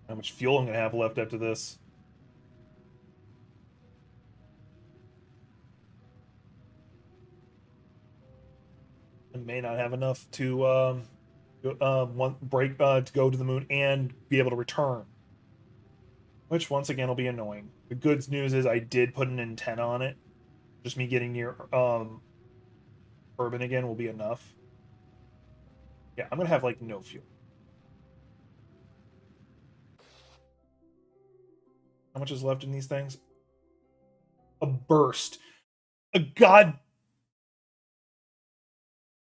A: How much fuel I'm gonna have left after this? I may not have enough to one break to go to the moon and be able to return. Which once again will be annoying. The good news is I did put an antenna on it. Just me getting near urban again will be enough. Yeah, I'm gonna have like no fuel. How much is left in these things? A burst. A god.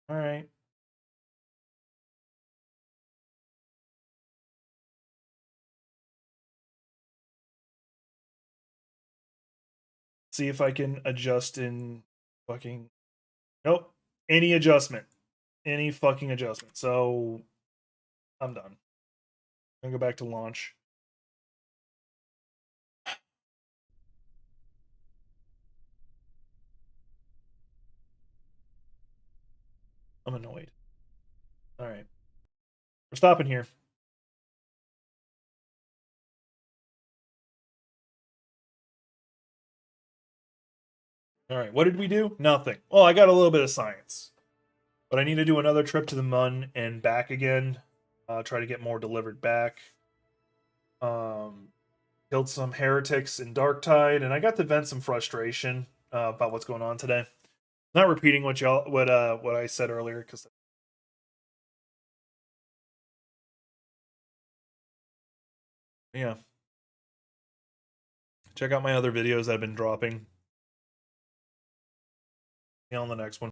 A: All right. See if I can adjust in fucking. Nope. Any adjustment. Any fucking adjustment. So I'm done. I'm gonna go back to launch. I'm annoyed. All right. We're stopping here. All right. What did we do? Nothing. Well, I got a little bit of science. But I need to do another trip to the Mun and back again. Try to get more delivered back. Killed some heretics in Darktide, and I got to vent some frustration about what's going on today. Not repeating what I said earlier, because yeah. Check out my other videos that I've been dropping. See you on the next one.